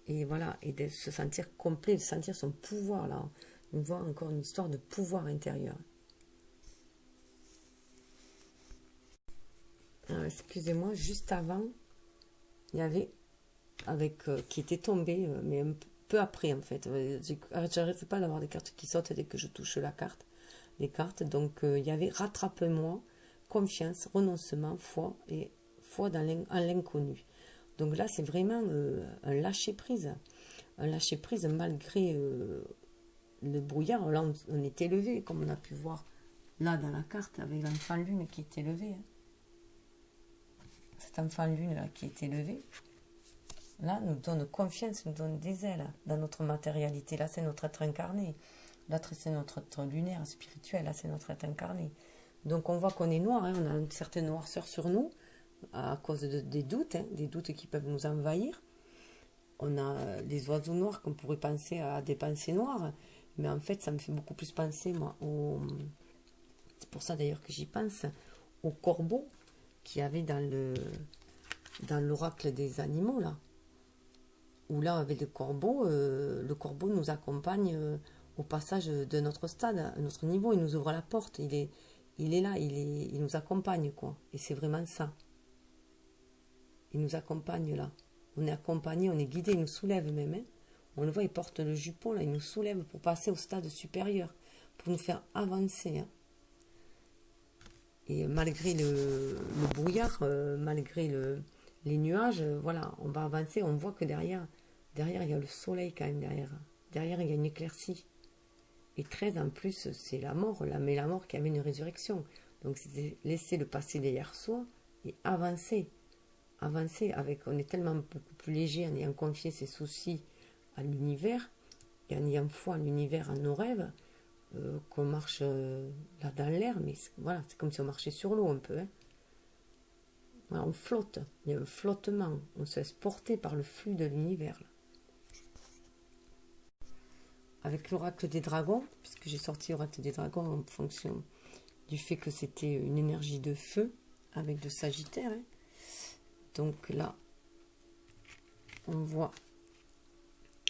Speaker 1: Et voilà, et de se sentir complet, de sentir son pouvoir là. On voit encore une histoire de pouvoir intérieur. Alors, excusez-moi, juste avant, il y avait qui était tombé, mais un peu après en fait. J'arrête pas d'avoir des cartes qui sortent dès que je touche les cartes. Donc il y avait rattrape-moi, confiance, renoncement, foi et foi en l'inconnu. Donc là, c'est vraiment un lâcher-prise. Un lâcher-prise malgré le brouillard. Là, on est élevé, comme on a pu voir là dans la carte, avec l'enfant lune qui est élevé, hein. Cet enfant lune là qui est élevé, là, nous donne confiance, nous donne des ailes dans notre matérialité. Là, c'est notre être incarné. Là, c'est notre être lunaire, spirituel. Là, c'est notre être incarné. Donc, on voit qu'on est noir, hein, on a une certaine noirceur sur nous, à cause des doutes, hein, des doutes qui peuvent nous envahir. On a les oiseaux noirs qu'on pourrait penser à des pensées noires, mais en fait, ça me fait beaucoup plus penser, moi, c'est pour ça d'ailleurs que j'y pense, au corbeau qu'il y avait dans l'oracle des animaux, là. Où là, avec le corbeau nous accompagne au passage de notre stade, à notre niveau, il nous ouvre la porte, il est là, il nous accompagne, quoi. Et c'est vraiment ça. Il nous accompagne là. On est accompagné, on est guidé, il nous soulève même. Hein. On le voit, il porte le jupon, là, il nous soulève pour passer au stade supérieur, pour nous faire avancer. Hein. Et malgré le brouillard, malgré les nuages, voilà, on va avancer, on voit que derrière, il y a le soleil quand même derrière. Derrière, il y a une éclaircie. Et 13, en plus, c'est la mort, mais la mort qui amène une résurrection. Donc, c'est laisser le passé derrière soi et avancer. Avancer avec, on est tellement beaucoup plus léger en ayant confié ses soucis à l'univers et en ayant foi en l'univers, en nos rêves, qu'on marche là dans l'air, mais voilà, c'est comme si on marchait sur l'eau un peu. Hein. Voilà, on flotte, il y a un flottement, on se laisse porter par le flux de l'univers. Avec l'oracle des dragons, puisque j'ai sorti l'oracle des dragons en fonction du fait que c'était une énergie de feu avec de Sagittaire. Hein. Donc là, on voit.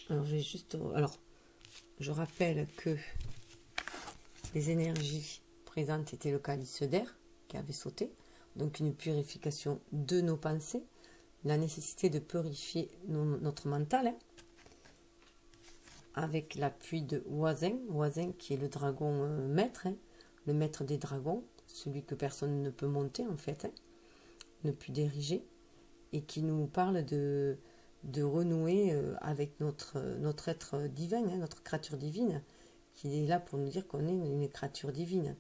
Speaker 1: Alors, je rappelle que les énergies présentes étaient le calice d'air qui avait sauté, donc une purification de nos pensées, la nécessité de purifier notre mental, hein, avec l'appui de Oisin qui est le dragon maître, hein, le maître des dragons, celui que personne ne peut monter en fait, hein, ne peut diriger, et qui nous parle de renouer avec notre être divin, hein, notre créature divine, qui est là pour nous dire qu'on est une créature divine.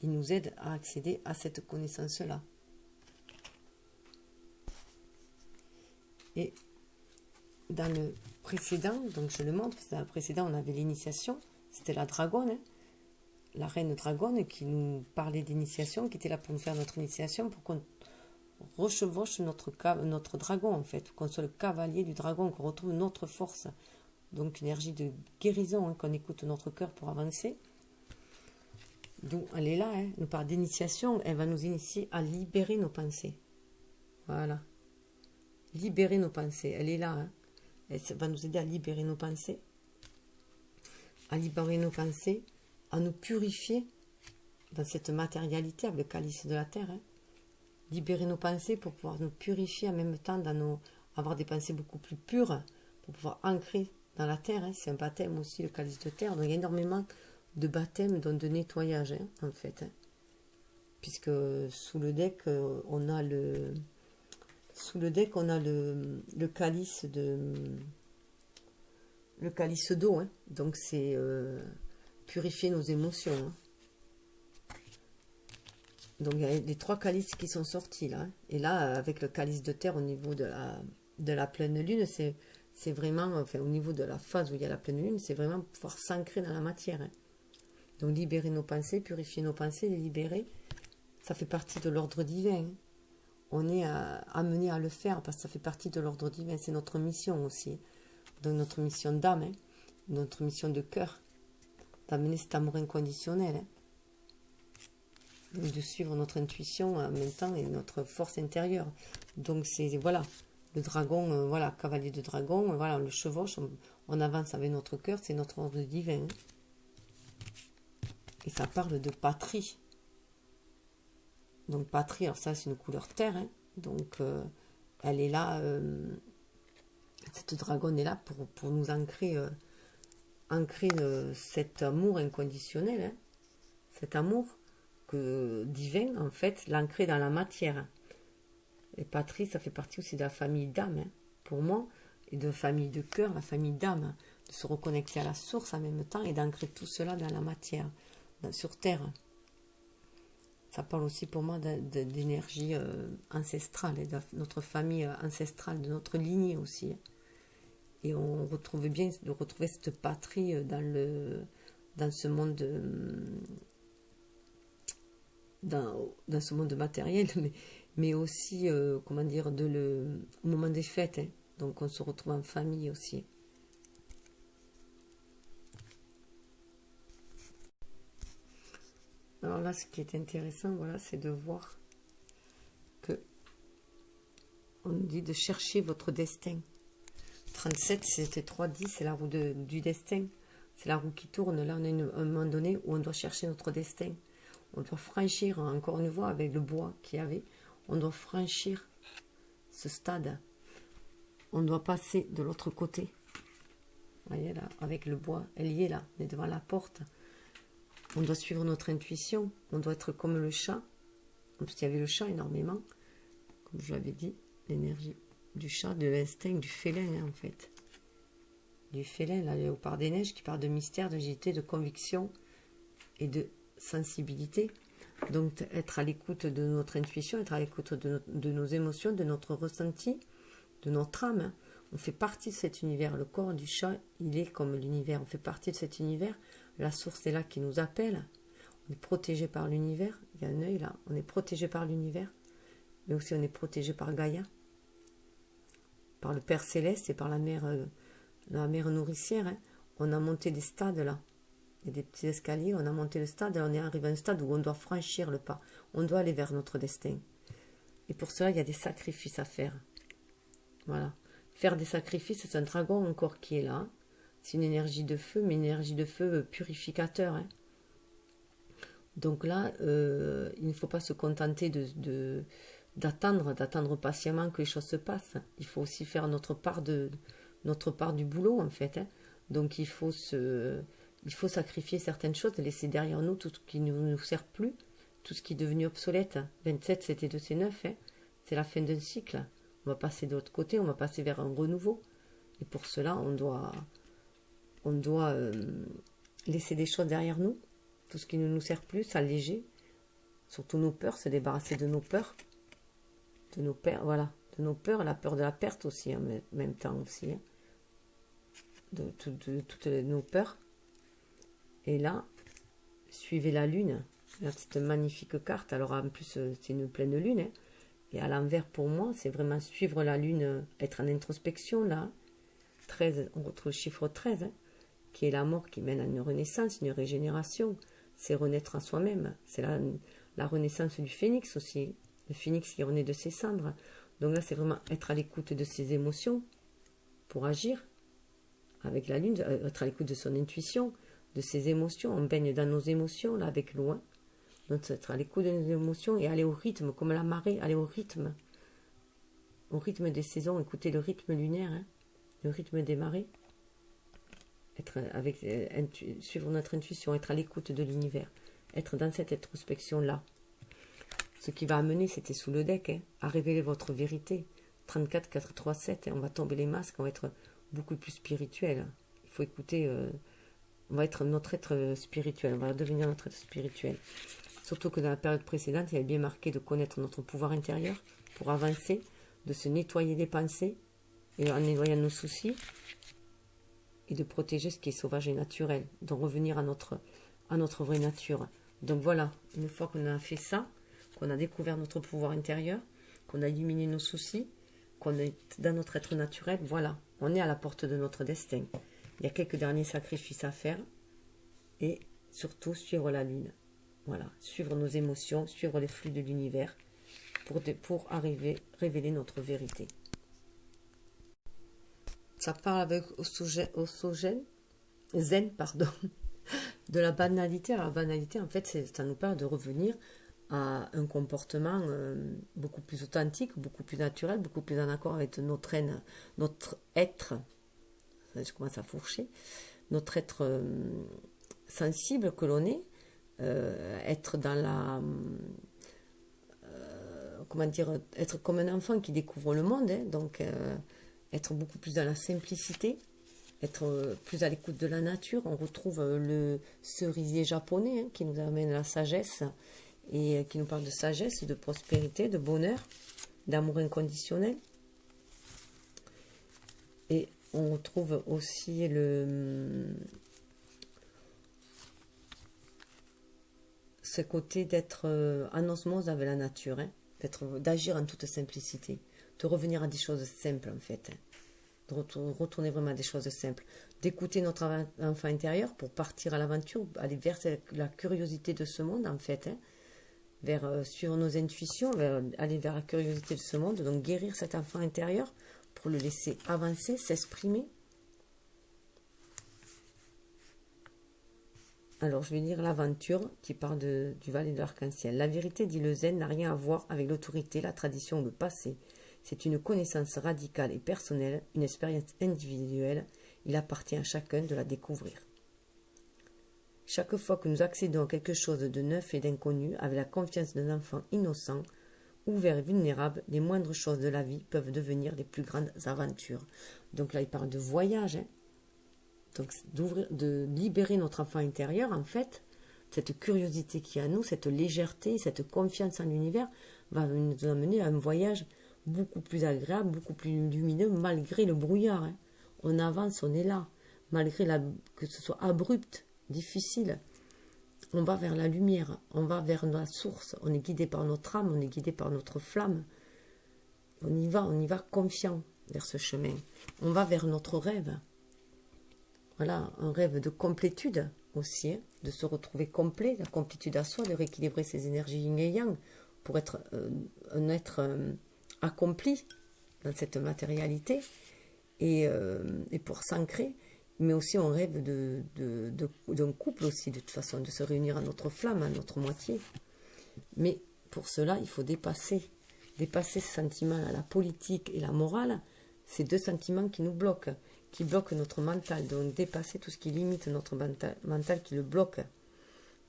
Speaker 1: Il nous aide à accéder à cette connaissance-là. Et dans le précédent, donc je le montre, dans le précédent on avait l'initiation, c'était la dragonne, hein, la reine dragonne qui nous parlait d'initiation, qui était là pour nous faire notre initiation, pour qu'on rechevauche notre dragon en fait, qu'on soit le cavalier du dragon, qu'on retrouve notre force, donc une énergie de guérison, hein, qu'on écoute notre cœur pour avancer. Donc elle est là, hein, nous parle d'initiation, elle va nous initier à libérer nos pensées. Voilà, libérer nos pensées, elle est là, hein. Elle va nous aider à libérer nos pensées, à nous purifier dans cette matérialité avec le calice de la terre, hein. Libérer nos pensées pour pouvoir nous purifier en même temps, avoir des pensées beaucoup plus pures, pour pouvoir ancrer dans la terre. Hein. C'est un baptême aussi, le calice de terre. Donc il y a énormément de baptêmes, de nettoyage, hein, en fait. Hein. Puisque sous le deck, on a le calice d'eau. Hein. Donc c'est purifier nos émotions. Hein. Donc il y a les 3 calices qui sont sortis là. Hein. Et là, avec le calice de terre au niveau de la pleine lune, c'est vraiment, enfin au niveau de la phase où il y a la pleine lune, c'est vraiment pouvoir s'ancrer dans la matière. Hein. Donc libérer nos pensées, purifier nos pensées, les libérer, ça fait partie de l'ordre divin. Hein. On est amené à le faire parce que ça fait partie de l'ordre divin. C'est notre mission aussi. Donc notre mission d'âme, hein. Notre mission de cœur, d'amener cet amour inconditionnel. Hein. De suivre notre intuition en même temps et notre force intérieure. Donc c'est, voilà, le dragon, voilà, cavalier de dragon, voilà, on le chevauche, on avance avec notre cœur, c'est notre ordre divin. Et ça parle de patrie. Donc patrie, alors ça c'est une couleur terre, hein. Donc elle est là, cette dragonne est là pour nous ancrer cet amour inconditionnel, hein. Cet amour divin, en fait, l'ancrer dans la matière. Et patrie, ça fait partie aussi de la famille d'âme, hein, pour moi, et de famille de cœur, la famille d'âme, de se reconnecter à la source en même temps et d'ancrer tout cela dans la matière, sur terre. Ça parle aussi pour moi d'énergie ancestrale, et de notre famille ancestrale, de notre lignée aussi. Et on retrouve bien de retrouver cette patrie dans ce monde dans ce monde matériel, mais aussi, comment dire, au moment des fêtes, hein. Donc on se retrouve en famille aussi. Alors là, ce qui est intéressant, voilà, c'est de voir que on nous dit de chercher votre destin. 37, c'était 3-10, c'est la roue du destin. C'est la roue qui tourne. Là, on a un moment donné où on doit chercher notre destin. On doit franchir, encore une fois, avec le bois qu'il y avait, on doit franchir ce stade. On doit passer de l'autre côté. Vous voyez là, avec le bois, elle y est là, on est devant la porte. On doit suivre notre intuition. On doit être comme le chat. Parce qu'il y avait le chat énormément. Comme je l'avais dit, l'énergie du chat, de l'instinct, du félin, hein, en fait. Du félin, là, léopard des neiges, qui parle de mystère, de agilité, de conviction et de sensibilité. Donc, être à l'écoute de notre intuition, être à l'écoute de nos émotions, de notre ressenti, de notre âme. Hein. On fait partie de cet univers. Le corps du chat, il est comme l'univers. On fait partie de cet univers. La source est là qui nous appelle. On est protégé par l'univers. Il y a un œil là. On est protégé par l'univers. Mais aussi on est protégé par Gaïa. Par le Père Céleste et par la mère nourricière. Hein. On a monté des stades là. Il y a des petits escaliers. On a monté le stade et on est arrivé à un stade où on doit franchir le pas. On doit aller vers notre destin. Et pour cela, il y a des sacrifices à faire. Voilà. Faire des sacrifices, c'est un dragon encore qui est là. C'est une énergie de feu, mais une énergie de feu purificateur. Hein. Donc là, il ne faut pas se contenter d'attendre patiemment que les choses se passent. Il faut aussi faire notre part du boulot, en fait. Hein. Donc il faut sacrifier certaines choses, laisser derrière nous tout ce qui ne nous sert plus, tout ce qui est devenu obsolète. 27, c'était de ces 9. Hein. C'est la fin d'un cycle. On va passer de l'autre côté, on va passer vers un renouveau. Et pour cela, on doit laisser des choses derrière nous, tout ce qui ne nous sert plus, s'alléger, surtout nos peurs, se débarrasser de nos peurs, voilà, de nos peurs, la peur de la perte aussi, en même temps aussi, hein, de toutes nos peurs. Et là, suivez la lune, là, c'est une magnifique carte, alors en plus c'est une pleine lune, hein. Et à l'envers pour moi, c'est vraiment suivre la lune, être en introspection là. 13, on retrouve le chiffre 13, hein, qui est la mort qui mène à une renaissance, une régénération. C'est renaître en soi-même. C'est la renaissance du phénix aussi. Le phénix qui renaît de ses cendres. Donc là, c'est vraiment être à l'écoute de ses émotions pour agir avec la lune, être à l'écoute de son intuition, de ses émotions. On baigne dans nos émotions là avec loin. Donc être à l'écoute de nos émotions et aller au rythme, comme la marée, aller au rythme des saisons, écouter le rythme lunaire, hein, le rythme des marées, suivre notre intuition, être à l'écoute de l'univers, être dans cette introspection-là. Ce qui va amener, c'était sous le deck, hein, à révéler votre vérité. 34, 4, 3, 7, hein, on va tomber les masques, on va être beaucoup plus spirituel. Il faut écouter, on va être notre être spirituel, on va devenir notre être spirituel. Surtout que dans la période précédente, il y avait bien marqué de connaître notre pouvoir intérieur pour avancer, de se nettoyer des pensées, et en nettoyant nos soucis, et de protéger ce qui est sauvage et naturel, de revenir à notre vraie nature. Donc voilà, une fois qu'on a fait ça, qu'on a découvert notre pouvoir intérieur, qu'on a éliminé nos soucis, qu'on est dans notre être naturel, voilà, on est à la porte de notre destin. Il y a quelques derniers sacrifices à faire, et surtout suivre la lune. Voilà, suivre nos émotions, suivre les flux de l'univers, pour arriver à révéler notre vérité. Ça parle avec Zen, pardon, de la banalité. Alors la banalité, en fait, ça nous parle de revenir à un comportement beaucoup plus authentique, beaucoup plus naturel, beaucoup plus en accord avec notre être, je commence à fourcher, notre être sensible que l'on est, être dans la... comment dire, être comme un enfant qui découvre le monde, hein, donc être beaucoup plus dans la simplicité, être plus à l'écoute de la nature. On retrouve le cerisier japonais, hein, qui nous amène la sagesse et qui nous parle de sagesse, de prospérité, de bonheur, d'amour inconditionnel. Et on retrouve aussi ce côté d'être en osmose avec la nature, hein, d'agir en toute simplicité, de revenir à des choses simples en fait, de retourner vraiment à des choses simples, d'écouter notre enfant intérieur pour partir à l'aventure, aller vers la curiosité de ce monde en fait, vers suivre nos intuitions, aller vers la curiosité de ce monde, donc guérir cet enfant intérieur pour le laisser avancer, s'exprimer. Alors, je vais lire l'aventure qui parle du Valet de l'Arc-en-Ciel. La vérité, dit le zen, n'a rien à voir avec l'autorité, la tradition ou le passé. C'est une connaissance radicale et personnelle, une expérience individuelle. Il appartient à chacun de la découvrir. Chaque fois que nous accédons à quelque chose de neuf et d'inconnu, avec la confiance d'un enfant innocent, ouvert et vulnérable, les moindres choses de la vie peuvent devenir les plus grandes aventures. Donc là, il parle de voyage, Donc, de libérer notre enfant intérieur, en fait, cette curiosité qui est à nous, cette légèreté, cette confiance en l'univers, va nous amener à un voyage beaucoup plus agréable, beaucoup plus lumineux, malgré le brouillard. On avance, on est là. Malgré que ce soit abrupt, difficile, on va vers la lumière, on va vers la source. On est guidé par notre âme, on est guidé par notre flamme. On y va confiant vers ce chemin. On va vers notre rêve. Voilà, un rêve de complétude aussi, de se retrouver complet, la complétude à soi, de rééquilibrer ses énergies yin et yang pour être un être accompli dans cette matérialité et pour s'ancrer, mais aussi un rêve d'un couple aussi, de toute façon, de se réunir à notre flamme, à notre moitié. Mais pour cela, il faut dépasser ce sentiment, la politique et la morale, ces deux sentiments qui nous bloquent, qui bloque notre mental, donc dépasser tout ce qui limite notre mental qui le bloque.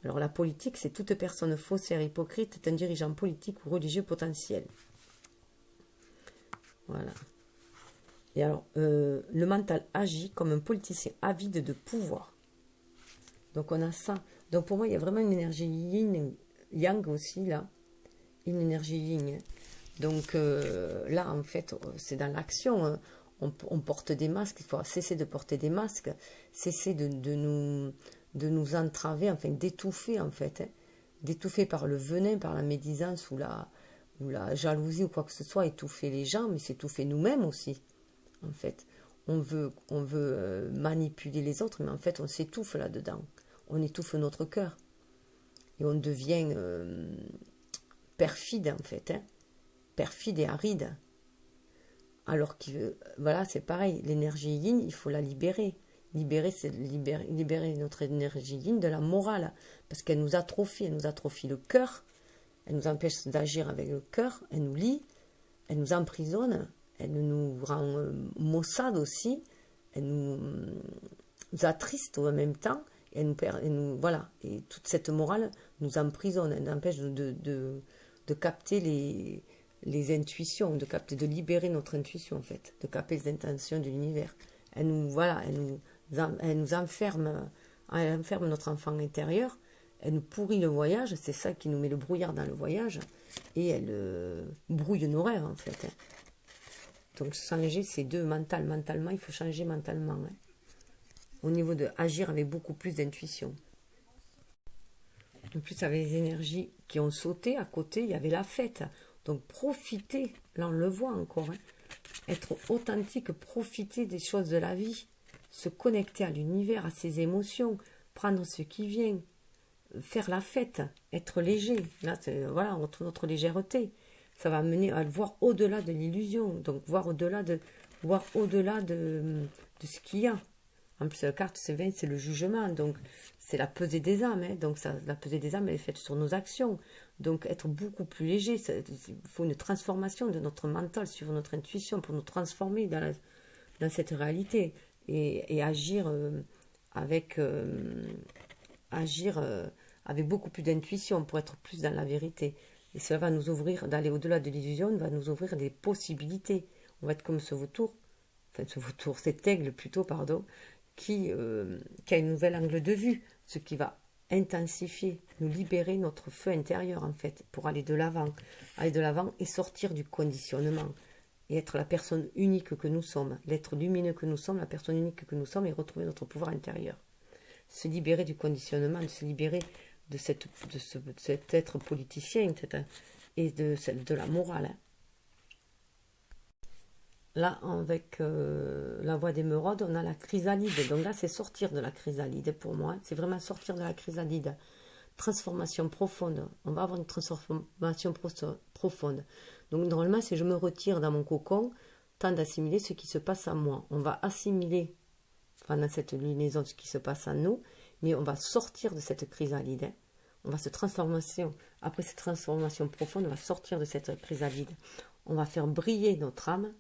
Speaker 1: Alors la politique, c'est toute personne faussaire, hypocrite, est un dirigeant politique ou religieux potentiel. Voilà. Et alors, le mental agit comme un politicien avide de pouvoir. Donc on a ça. Donc pour moi, il y a vraiment une énergie yin, yang aussi, là. Une énergie yin. Donc là, en fait, c'est dans l'action. On porte des masques, il faut cesser de porter des masques, cesser de nous entraver, enfin d'étouffer en fait, d'étouffer par le venin, par la médisance ou la jalousie ou quoi que ce soit, étouffer les gens, mais s'étouffer nous-mêmes aussi, en fait. On veut manipuler les autres, mais en fait on s'étouffe là-dedans, on étouffe notre cœur, et on devient perfide en fait, perfide et aride. Alors que, voilà, c'est pareil, l'énergie yin, il faut la libérer. Libérer notre énergie yin de la morale, parce qu'elle nous atrophie le cœur, elle nous empêche d'agir avec le cœur, elle nous lie, elle nous emprisonne, elle nous rend maussade aussi, elle nous attriste en même temps, et voilà, et toute cette morale nous emprisonne, elle nous empêche de capter les intuitions, de libérer notre intuition en fait, de capter les intentions de l'univers. Elle nous enferme notre enfant intérieur, elle nous pourrit le voyage, c'est ça qui nous met le brouillard dans le voyage, et elle brouille nos rêves en fait. Donc changer ces deux mentalement, il faut changer mentalement. Au niveau de agir avec beaucoup plus d'intuition. En plus, avec les énergies qui ont sauté à côté, il y avait la fête. Donc profiter, là on le voit encore, être authentique, profiter des choses de la vie, se connecter à l'univers, à ses émotions, prendre ce qui vient, faire la fête, être léger. Là, voilà, on retrouve notre légèreté. Ça va mener à le voir au-delà de l'illusion, donc voir au-delà de ce qu'il y a. En plus, la carte C20, c'est le jugement, donc c'est la pesée des âmes. Donc la pesée des âmes, elle est faite sur nos actions. Donc être beaucoup plus léger, il faut une transformation de notre mental, suivre notre intuition pour nous transformer dans cette réalité et agir avec beaucoup plus d'intuition pour être plus dans la vérité. Et cela va nous ouvrir, d'aller au-delà de l'illusion, va nous ouvrir des possibilités. On va être comme cet aigle plutôt, pardon, qui a une nouvelle angle de vue, ce qui va intensifier, nous libérer notre feu intérieur en fait, pour aller de l'avant et sortir du conditionnement et être la personne unique que nous sommes, l'être lumineux que nous sommes, la personne unique que nous sommes et retrouver notre pouvoir intérieur. Se libérer du conditionnement, se libérer de cet être politicien, et de celle de la morale. Hein. Là, avec la voie d'émeraude, on a la chrysalide. Donc là, c'est sortir de la chrysalide pour moi. C'est vraiment sortir de la chrysalide. Transformation profonde. On va avoir une transformation profonde. Donc normalement, c'est je me retire dans mon cocon, temps d'assimiler ce qui se passe en moi. On va assimiler pendant cette lunaison ce qui se passe en nous, mais on va sortir de cette chrysalide. Hein. On va se transformer. Après cette transformation profonde, on va sortir de cette chrysalide. On va faire briller notre âme.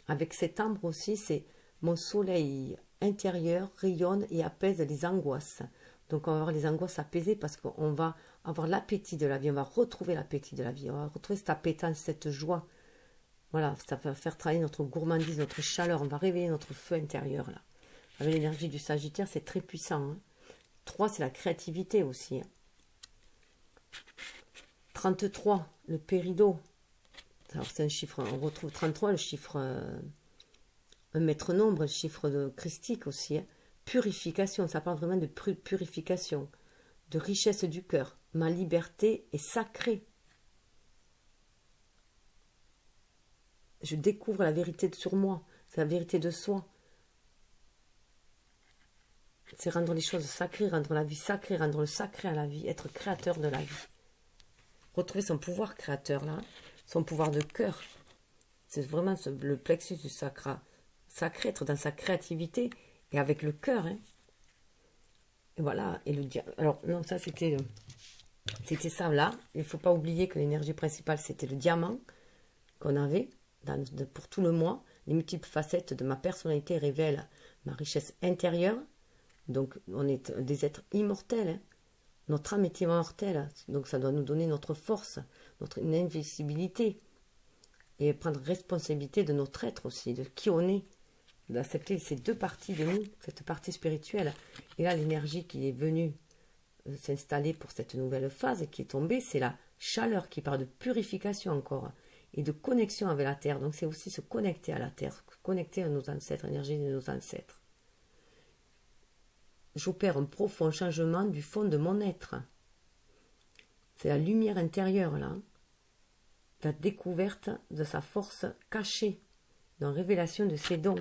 Speaker 1: Avec cet ambre aussi, c'est mon soleil intérieur rayonne et apaise les angoisses. Donc on va avoir les angoisses apaisées parce qu'on va avoir l'appétit de la vie, on va retrouver l'appétit de la vie, on va retrouver cette appétence, cette joie. Voilà, ça va faire travailler notre gourmandise, notre chaleur, on va réveiller notre feu intérieur là. Avec l'énergie du Sagittaire, c'est très puissant. Hein. 3, c'est la créativité aussi. Hein. 33, le péridot. Alors c'est un chiffre, on retrouve 33, le chiffre, un maître nombre, le chiffre de christique aussi. Hein. Purification, ça parle vraiment de purification, de richesse du cœur. Ma liberté est sacrée. Je découvre la vérité sur moi, c'est la vérité de soi. C'est rendre les choses sacrées, rendre la vie sacrée, rendre le sacré à la vie, être créateur de la vie. Retrouver son pouvoir créateur là, son pouvoir de cœur. C'est vraiment le plexus du sacré, être dans sa créativité et avec le cœur. Hein. Et voilà, et le diable. Alors, non, ça c'était ça là. Il ne faut pas oublier que l'énergie principale c'était le diamant qu'on avait pour tout le mois. Les multiples facettes de ma personnalité révèlent ma richesse intérieure. Donc, on est des êtres immortels. Hein. Notre âme est immortelle. Donc, ça doit nous donner notre force, notre invincibilité. Et prendre responsabilité de notre être aussi, de qui on est. D'accepter ces deux parties de nous, cette partie spirituelle. Et là, l'énergie qui est venue s'installer pour cette nouvelle phase qui est tombée, c'est la chaleur qui parle de purification encore et de connexion avec la terre. Donc c'est aussi se connecter à la terre, connecter à nos ancêtres, l'énergie de nos ancêtres. J'opère un profond changement du fond de mon être. C'est la lumière intérieure là, la découverte de sa force cachée, dans révélation de ses dons.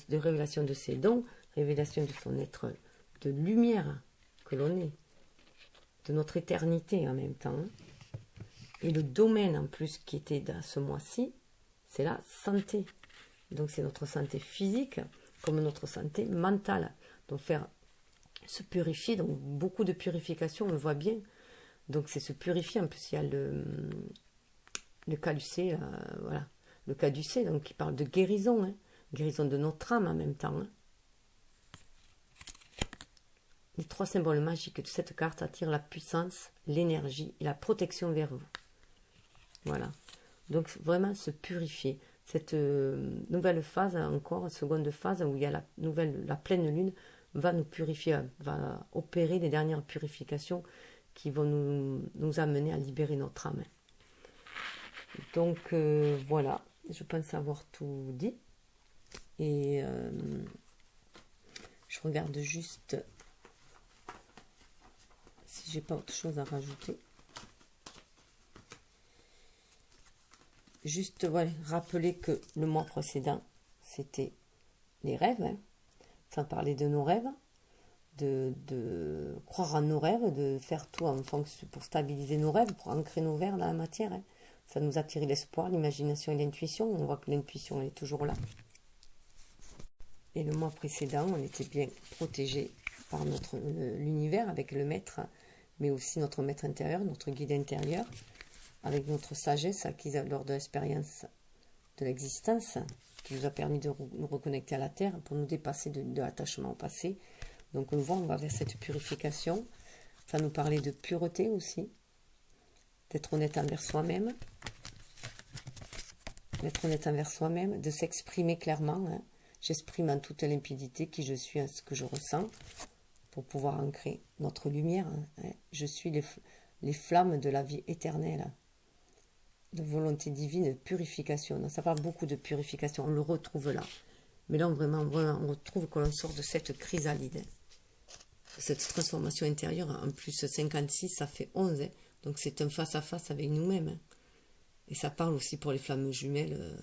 Speaker 1: De révélation de ses dons, révélation de son être de lumière que l'on est, de notre éternité en même temps. Et le domaine en plus qui était dans ce mois-ci, c'est la santé. Donc c'est notre santé physique comme notre santé mentale. Donc faire se purifier, donc beaucoup de purification, on le voit bien. Donc c'est se purifier, en plus il y a le caducée, voilà, le caducée, donc qui parle de guérison, hein. Guérison de notre âme en même temps. Hein. Les 3 symboles magiques de cette carte attirent la puissance, l'énergie et la protection vers vous. Voilà. Donc vraiment se purifier. Cette nouvelle phase, encore, seconde phase, où il y a la pleine lune, va nous purifier, va opérer les dernières purifications qui vont nous amener à libérer notre âme. Donc voilà, je pense avoir tout dit. Et je regarde juste si j'ai pas autre chose à rajouter. Juste voilà, rappeler que le mois précédent, c'était les rêves, hein, sans parler de nos rêves, de croire en nos rêves, de faire tout en fonction pour stabiliser nos rêves, pour ancrer nos rêves dans la matière. Hein. Ça nous attire l'espoir, l'imagination et l'intuition. On voit que l'intuition est toujours là. Et le mois précédent, on était bien protégé par l'univers avec le maître, mais aussi notre maître intérieur, notre guide intérieur, avec notre sagesse acquise lors de l'expérience de l'existence, qui nous a permis de nous reconnecter à la Terre pour nous dépasser de l'attachement au passé. Donc on voit, on va vers cette purification. Ça nous parlait de pureté aussi, d'être honnête envers soi-même, de s'exprimer clairement. Hein. J'exprime en toute limpidité qui je suis, en ce que je ressens, pour pouvoir ancrer notre lumière. Hein. Je suis les flammes de la vie éternelle, de volonté divine, de purification. Donc, ça parle beaucoup de purification, on le retrouve là. Mais là, vraiment, on retrouve que l'on sort de cette chrysalide. Cette transformation intérieure, en plus 56, ça fait 11. Hein. Donc c'est un face-à-face avec nous-mêmes. Hein. Et ça parle aussi pour les flammes jumelles.